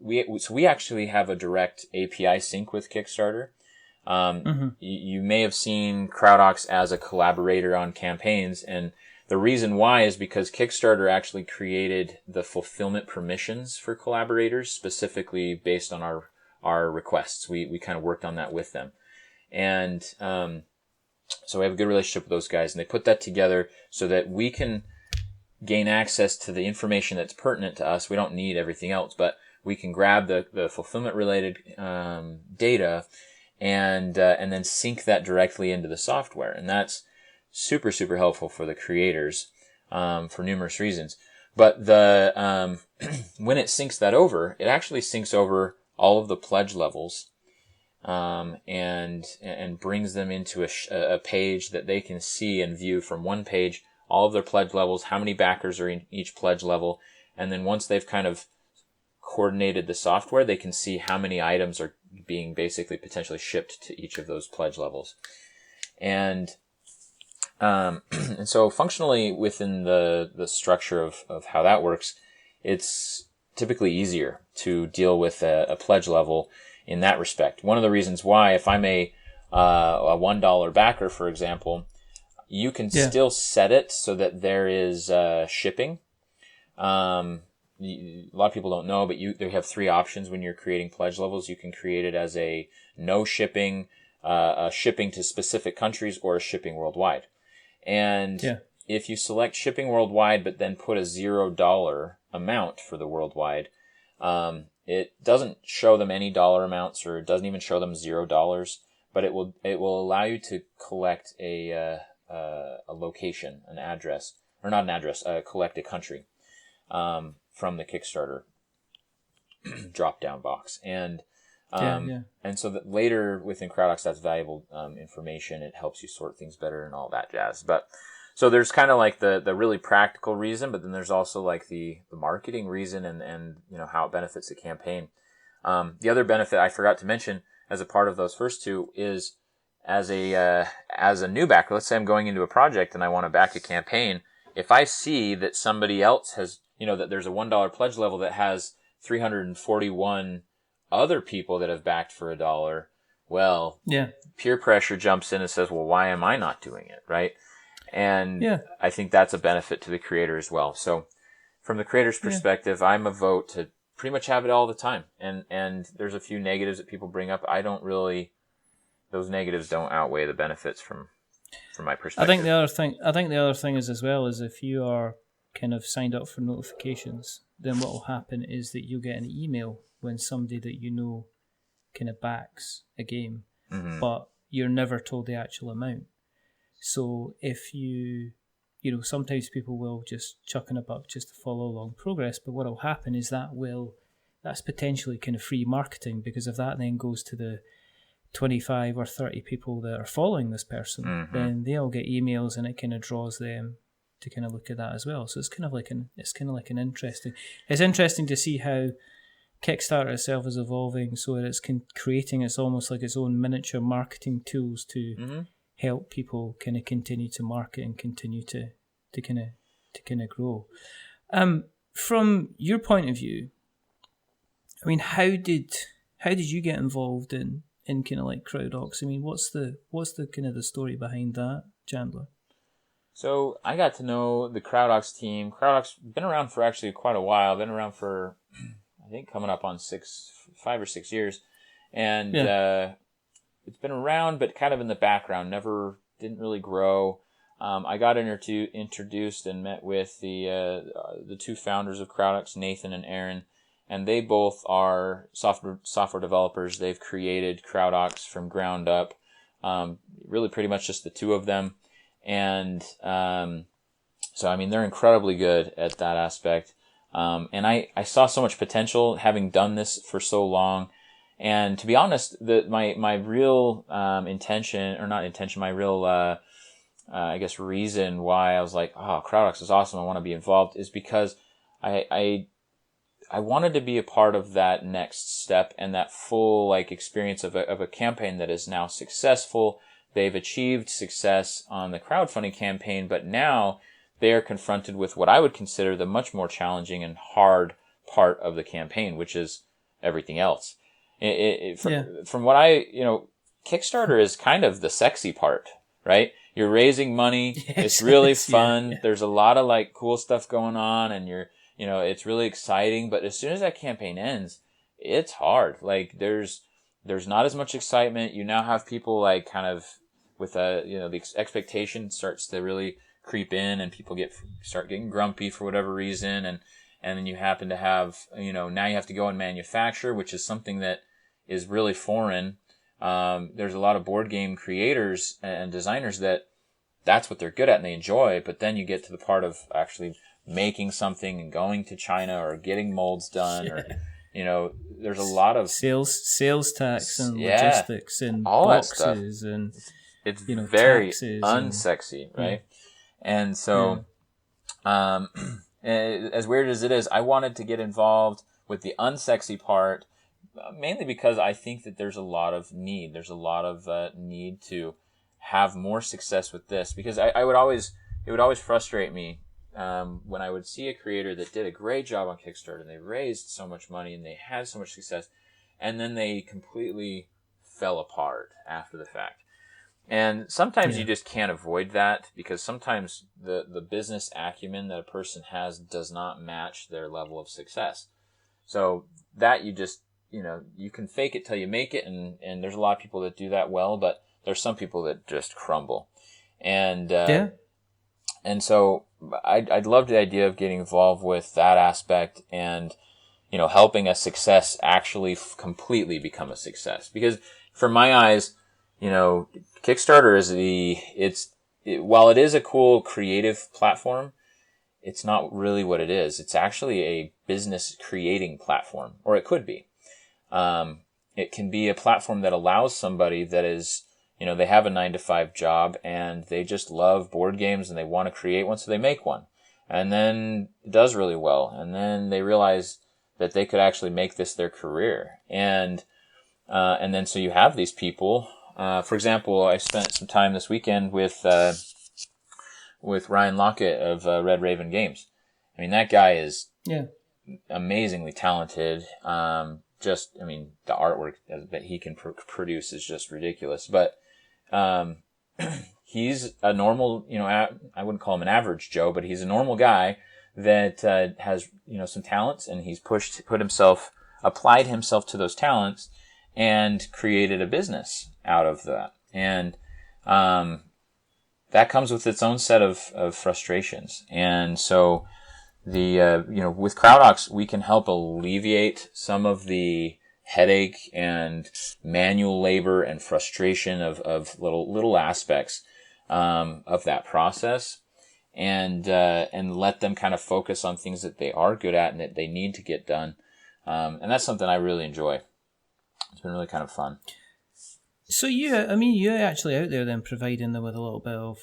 we actually have a direct API sync with Kickstarter. You may have seen Crowdox as a collaborator on campaigns, and the reason why is because Kickstarter actually created the fulfillment permissions for collaborators specifically based on our requests. We kind of worked on that with them. And so we have a good relationship with those guys, and they put that together so that we can gain access to the information that's pertinent to us. We don't need everything else, but we can grab the fulfillment related data and then sync that directly into the software. And that's super, super helpful for the creators for numerous reasons. But the when it syncs that over, it actually syncs over all of the pledge levels and brings them into a page that they can see and view from one page, all of their pledge levels, how many backers are in each pledge level. And then once they've kind of coordinated the software, they can see how many items are being basically potentially shipped to each of those pledge levels. And and so functionally within the structure of how that works, it's typically easier to deal with a pledge level in that respect. One of the reasons why, if I'm a $1 backer, for example, you can still set it so that there is shipping. A lot of people don't know, but they have three options when you're creating pledge levels. You can create it as a no shipping, a shipping to specific countries, or a shipping worldwide. And if you select shipping worldwide, but then put a $0 amount for the worldwide, it doesn't show them any dollar amounts, or it doesn't even show them $0, but it will allow you to collect a location, an address, or not an address, collect a country, from the Kickstarter drop-down box. And so that later within Crowdox, that's valuable information. It helps you sort things better and all that jazz. But so there's kind of like the really practical reason, but then there's also like the marketing reason and how it benefits the campaign. The other benefit I forgot to mention as a part of those first two is as a new backer. Let's say I'm going into a project and I want to back a campaign. If I see that somebody else has, that there's a $1 pledge level that has 341 other people that have backed for $1, well, peer pressure jumps in and says, well, why am I not doing it, right? And I think that's a benefit to the creator as well. So from the creator's perspective, I'm a vote to pretty much have it all the time. And there's a few negatives that people bring up. Those negatives don't outweigh the benefits from my perspective. I think the other thing is as well is if you are kind of signed up for notifications, then what will happen is that you'll get an email when somebody that kind of backs a game, but you're never told the actual amount. So if sometimes people will just chuck in a buck just to follow along progress, but what will happen is that's potentially kind of free marketing, because if that then goes to the 25 or 30 people that are following this person, then they'll get emails and it kind of draws them to kind of look at that as well. So it's kind of like it's interesting to see how Kickstarter itself is evolving, so that it's creating it's almost like its own miniature marketing tools to help people kind of continue to market and continue to kind of grow. From your point of view, I mean, how did you get involved in kind of like Crowdox? I mean, what's the kind of the story behind that, Chandler? So I got to know the Crowdox team. Crowdox been around for actually quite a while. Been around for, I think, coming up on 5 or 6 years, and it's been around, but kind of in the background. Didn't really grow. I got introduced and met with the two founders of Crowdox, Nathan and Aaron, and they both are software developers. They've created Crowdox from ground up. Really, pretty much just the two of them. And so, I mean, they're incredibly good at that aspect. And I saw so much potential having done this for so long. And to be honest, my real I guess reason why I was like, oh, Crowdox is awesome, I want to be involved, is because I wanted to be a part of that next step and that full experience of a campaign that is now successful. They've achieved success on the crowdfunding campaign, but now they are confronted with what I would consider the much more challenging and hard part of the campaign, which is everything else. From what Kickstarter is kind of the sexy part, right? You're raising money. Yes, it's really fun. Yeah. There's a lot of like cool stuff going on, and it's really exciting. But as soon as that campaign ends, it's hard. Like there's not as much excitement. You now have people like kind of with the expectation starts to really creep in, and people start getting grumpy for whatever reason, and then you happen to have now you have to go and manufacture, which is something that is really foreign. There's a lot of board game creators and designers that's what they're good at and they enjoy, but then you get to the part of actually making something and going to China or getting molds done or there's a lot of sales tax and logistics and all boxes that stuff. And it's very unsexy, right? And so as weird as it is, I wanted to get involved with the unsexy part, mainly because I think that there's a lot of need. There's a lot of need to have more success with this, because it would always frustrate me when I would see a creator that did a great job on Kickstarter and they raised so much money and they had so much success, and then they completely fell apart after the fact. And sometimes you just can't avoid that, because sometimes the business acumen that a person has does not match their level of success. So that you just, you can fake it till you make it, and there's a lot of people that do that well, but there's some people that just crumble. And and so I'd love the idea of getting involved with that aspect and, helping a success actually completely become a success. Because from my eyes, Kickstarter is while it is a cool creative platform, it's not really what it is. It's actually a business creating platform, or it could be. It can be a platform that allows somebody that is, they have a 9-to-5 job and they just love board games and they want to create one, so they make one. And then it does really well. And then they realize that they could actually make this their career. And then so you have these people. For example, I spent some time this weekend with Ryan Lockett of Red Raven Games. I mean, that guy is amazingly talented. The artwork that he can produce is just ridiculous. But he's a normal, I wouldn't call him an average Joe, but he's a normal guy that has, some talents, and he's applied himself to those talents and created a business out of that. And that comes with its own set of frustrations. And so with Crowdox, we can help alleviate some of the headache and manual labor and frustration of little aspects of that process, and let them kind of focus on things that they are good at and that they need to get done. And that's something I really enjoy. It's been really kind of fun. So you're actually out there then providing them with a little bit of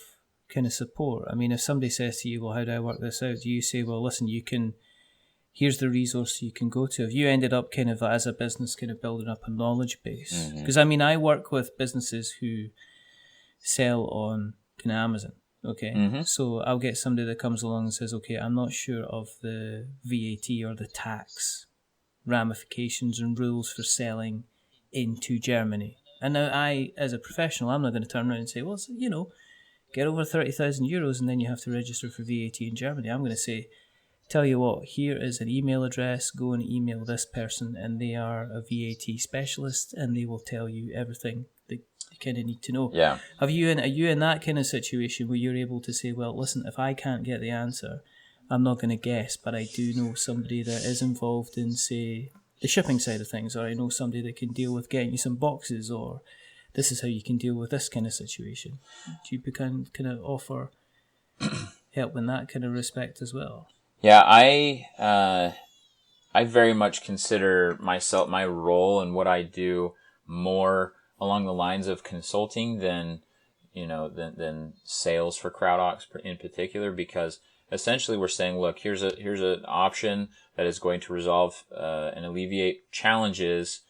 kind of support. I mean, if somebody says to you, well, how do I work this out? Do you say, well, listen, here's the resource you can go to? Have you ended up kind of as a business kind of building up a knowledge base? Because I work with businesses who sell on kind of Amazon. Okay. Mm-hmm. So I'll get somebody that comes along and says, okay, I'm not sure of the VAT or the tax ramifications and rules for selling into Germany. And now I, as a professional, I'm not going to turn around and say, well, get over 30,000 euros and then you have to register for VAT in Germany. I'm going to say, tell you what, here is an email address, go and email this person, and they are a VAT specialist and they will tell you everything that you kind of need to know. Yeah. Are you in that kind of situation where you're able to say, well, listen, if I can't get the answer, I'm not going to guess, but I do know somebody that is involved in, say, the shipping side of things, or I know somebody that can deal with getting you some boxes, or this is how you can deal with this kind of situation. Do you kind of offer help in that kind of respect as well? Yeah, I very much consider my role and what I do more along the lines of consulting than sales for Crowdox in particular, because essentially we're saying, look, here's an option that is going to resolve and alleviate challenges.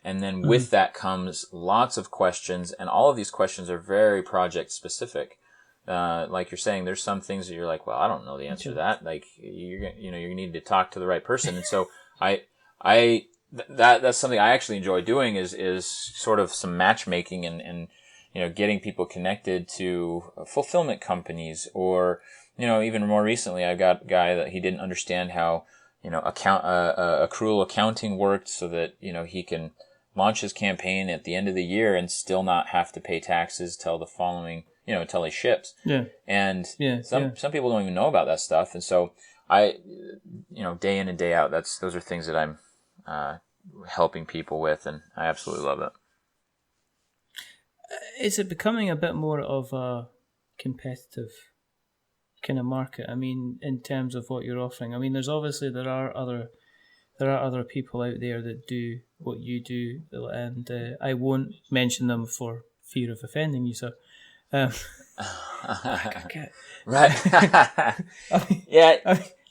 And then with that comes lots of questions, and all of these questions are very project specific. Like you're saying, there's some things that you're like, well, I don't know the answer to that. Like you need to talk to the right person. And so I that's something I actually enjoy doing is sort of some matchmaking and getting people connected to fulfillment companies, or even more recently I got a guy that he didn't understand how accrual accounting worked, so that he can launch his campaign at the end of the year and still not have to pay taxes till the following until he ships. And some people don't even know about that stuff, and so I day in and day out, those are things that I'm helping people with, and I absolutely love it. Is it becoming a bit more of a competitive kind of market? I mean, in terms of what you're offering. I mean, there are other people out there that do what you do, and I won't mention them for fear of offending you, sir. Right.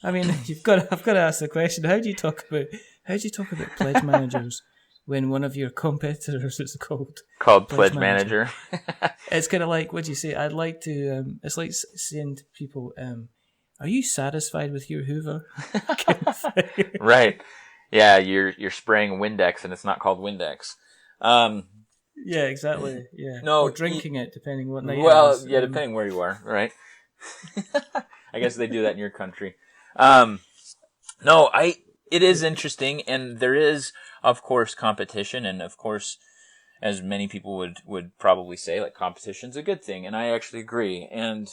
I mean, I've got to ask the question: How do you talk about pledge managers when one of your competitors is called Pledge Manager? It's kind of like, what do you say? I'd like to. It's like saying to people, "Are you satisfied with your Hoover?" Right. Yeah, you're spraying Windex and it's not called Windex. Yeah, exactly. Yeah. No, or drinking it, depending what night. Well, it is. yeah, depending where you are, right? I guess they do that in your country. It is interesting, and there is, of course, competition, and of course, as many people would probably say, like, competition's a good thing, and I actually agree. And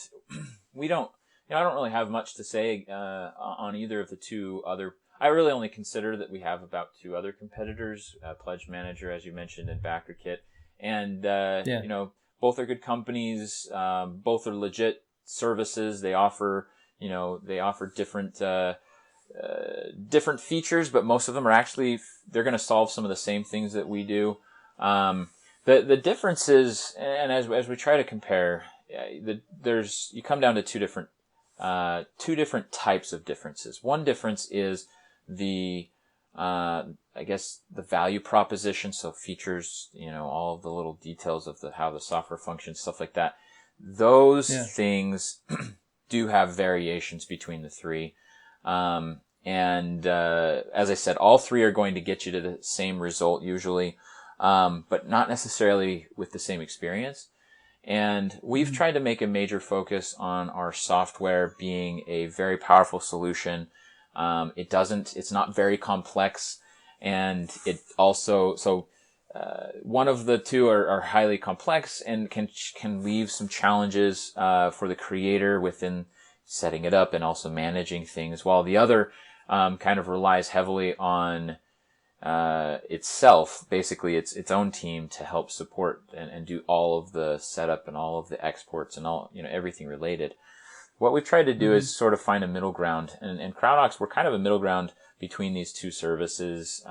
I don't really have much to say on either of the two other. I really only consider that we have about two other competitors, Pledge Manager, as you mentioned, and BackerKit. And, both are good companies. Both are legit services. They offer different features, but most of them are actually, they're going to solve some of the same things that we do. The difference is, and as we try to compare, you come down to two different types of differences. One difference is the value proposition, so features, all of the little details of how the software functions, stuff like that. Those things do have variations between the three. As I said, all three are going to get you to the same result usually, but not necessarily with the same experience. And we've tried to make a major focus on our software being a very powerful solution. It's not very complex, and it also, one of the two are highly complex and can leave some challenges, for the creator within setting it up and also managing things, while the other, kind of relies heavily on, itself, basically its own team to help support and do all of the setup and all of the exports and all, everything related. What we've tried to do is sort of find a middle ground, and Crowdox, we're kind of a middle ground between these two services.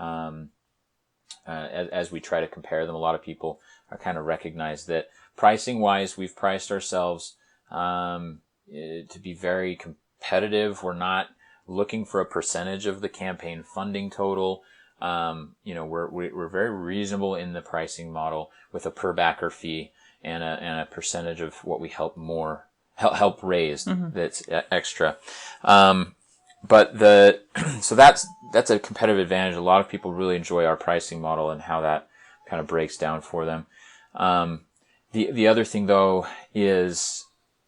As we try to compare them, a lot of people are kind of recognize that pricing wise, we've priced ourselves, to be very competitive. We're not looking for a percentage of the campaign funding total. We're very reasonable in the pricing model with a per backer fee and a percentage of what we help raise. That's extra. So that's a competitive advantage. A lot of people really enjoy our pricing model and how that kind of breaks down for them. The other thing though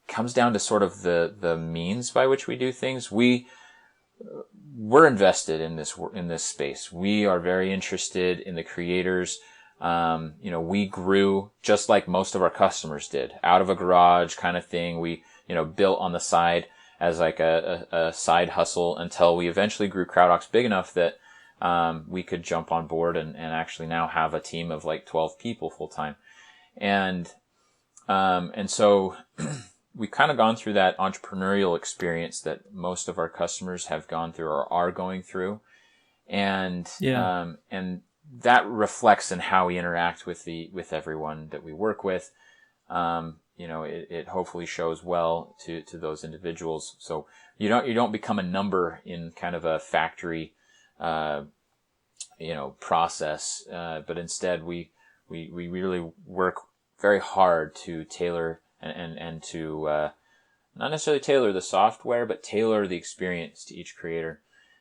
comes down to sort of the means by which we do things. We're invested in this space. We are very interested in the creators. We grew just like most of our customers did, out of a garage kind of thing. We, built on the side as like a side hustle until we eventually grew Crowdox big enough that, we could jump on board and actually now have a team of like 12 people full time. And so we've kind of gone through that entrepreneurial experience that most of our customers have gone through or are going through. And that reflects in how we interact with everyone that we work with. It hopefully shows well to those individuals. So you don't become a number in kind of a factory, process. But instead we really work very hard to tailor and to, not necessarily tailor the software, but tailor the experience to each creator.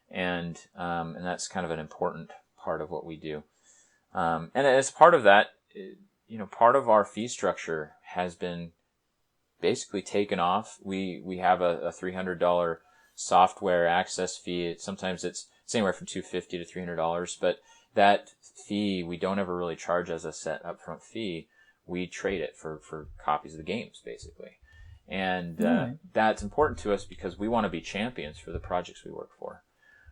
And that's kind of an important part of what we do. And as part of that, part of our fee structure has been basically taken off. We have a $300 software access fee. Sometimes it's anywhere from $250 to $300, but that fee we don't ever really charge as a set upfront fee. We trade it for copies of the games, basically. And that's important to us because we want to be champions for the projects we work for.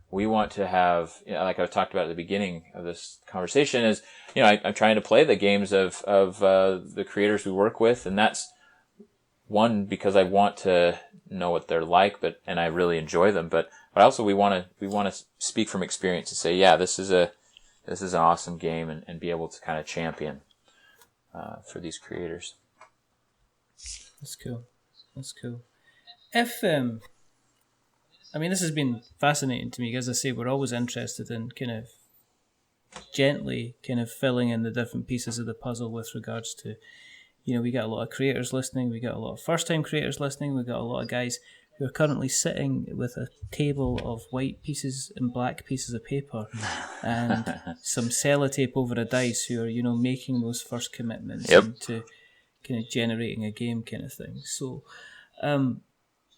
We want to have, like I talked about at the beginning of this conversation, is, I'm trying to play the games of the creators we work with, and that's one because I want to know what they're like, and I really enjoy them. But also we want to speak from experience and say, yeah, this is an awesome game, and be able to kind of champion for these creators. That's cool. If this has been fascinating to me. As I say, we're always interested in kind of gently kind of filling in the different pieces of the puzzle with regards to, we got a lot of creators listening, we got a lot of first-time creators listening, we got a lot of guys who are currently sitting with a table of white pieces and black pieces of paper and some sellotape over a dice who are, making those first commitments into kind of generating a game kind of thing. So,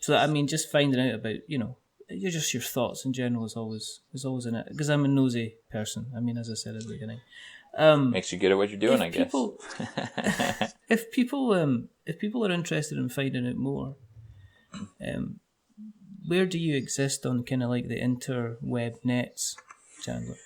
just finding out about, just your thoughts in general is always in it, because I'm a nosy person. As I said at the beginning, makes you good at what you're doing, I guess. If people are interested in finding out more, where do you exist on kind of like the interweb nets, Chandler?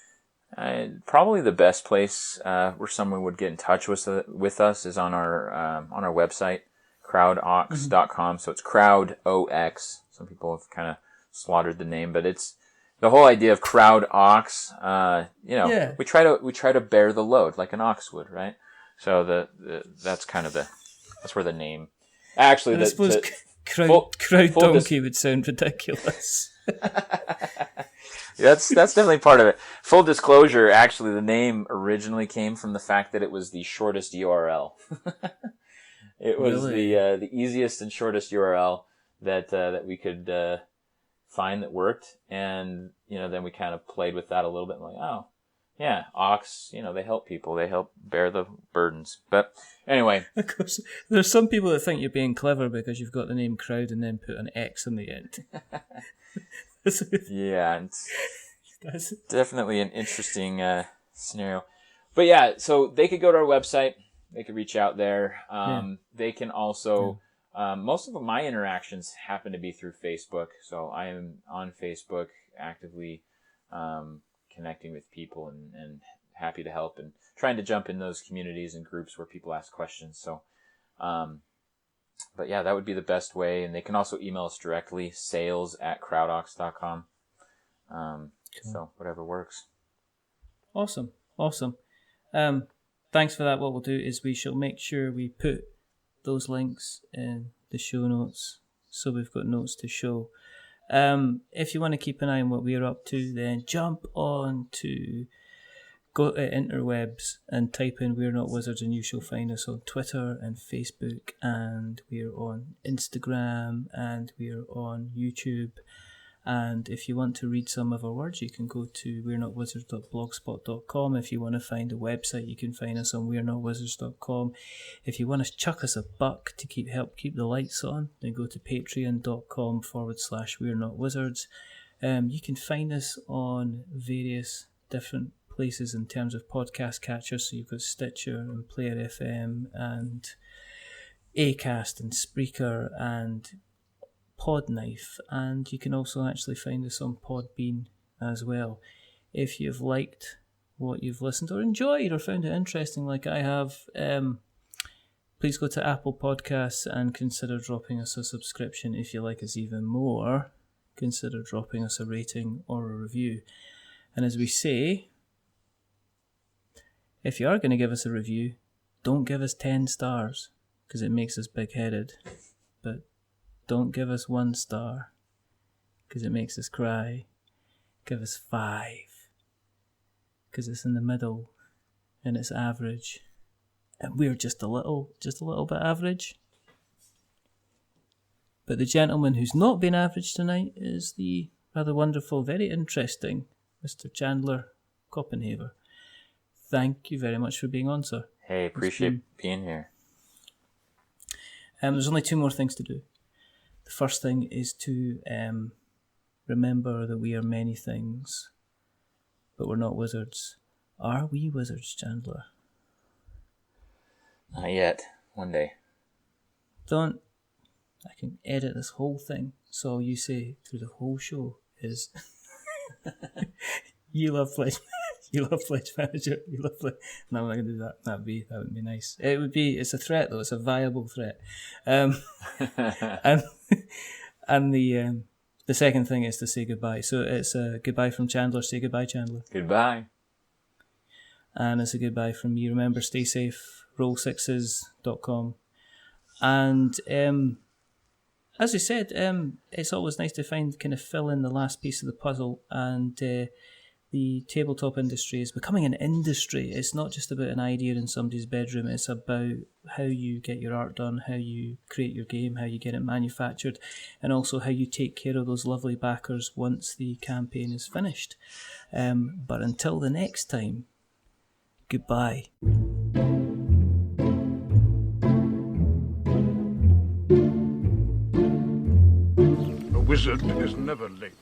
Probably the best place where someone would get in touch with us is on our website, crowdox.com. So it's Crowdox. Some people have kind of slaughtered the name, but it's the whole idea of Crowdox. We try to bear the load like an ox would, right? So that's kind of that's where the name. Actually, I suppose crowd donkey would sound ridiculous. That's definitely part of it. Full disclosure, actually, the name originally came from the fact that it was the shortest URL. It was the easiest and shortest URL that we could find that worked, and then we kind of played with that a little bit. Like, oh, yeah, ox. They help people. They help bear the burdens. But anyway, of course, there's some people that think you're being clever because you've got the name Crowd and then put an X on the end. Yeah, it's definitely an interesting scenario. But yeah, so they could go to our website. They could reach out there. They can also, most of my interactions happen to be through Facebook. So I am on Facebook actively connecting with people and happy to help and trying to jump in those communities and groups where people ask questions. So, but yeah, that would be the best way. And they can also email us directly, sales@crowdox.com. Cool. So whatever works. Awesome. Thanks for that. What we'll do is we shall make sure we put those links in the show notes, so we've got notes to show. If you want to keep an eye on what we're up to, then jump on to go to interwebs and type in We're Not Wizards, and you shall find us on Twitter and Facebook, and we're on Instagram, and we're on YouTube. And if you want to read some of our words, you can go to we'renotwizards.blogspot.com. If you want to find a website, you can find us on we'renotwizards.com. If you want to chuck us a buck to help keep the lights on, then go to patreon.com/we'renotwizards. You can find us on various different places in terms of podcast catchers. So you've got Stitcher and Player FM and Acast and Spreaker and Podknife, and you can also actually find us on Podbean as well. If you've liked what you've listened or enjoyed or found it interesting like I have, please go to Apple Podcasts and consider dropping us a subscription. If you like us even more, consider dropping us a rating or a review. And as we say, if you are going to give us a review, don't give us 10 stars because it makes us big-headed, but don't give us 1 star because it makes us cry. Give us 5 because it's in the middle and it's average, and we're just a little bit average. But the gentleman who's not been average tonight is the rather wonderful, very interesting Mr. Chandler Copenhaver. Thank you very much for being on, sir. Hey, appreciate being here. There's only 2 more things to do. The first thing is to remember that we are many things, but we're not wizards. Are we wizards, Chandler? Not yet. One day. Don't. I can edit this whole thing, so all you say through the whole show is you love Pledge Manager, you love Pledge. No, I'm not going to do that. That would be nice. It's a threat though, it's a viable threat. And the second thing is to say goodbye. So it's a goodbye from Chandler. Say goodbye, Chandler. Goodbye. And it's a goodbye from me. Remember, stay safe, roll6s.com. And as I said, it's always nice to fill in the last piece of the puzzle. And the tabletop industry is becoming an industry. It's not just about an idea in somebody's bedroom. It's about how you get your art done, how you create your game, how you get it manufactured, and also how you take care of those lovely backers once the campaign is finished. But until the next time, goodbye. A wizard is never late.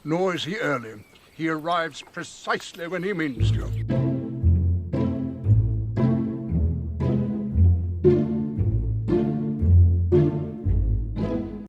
Nor is he early. He arrives precisely when he means to.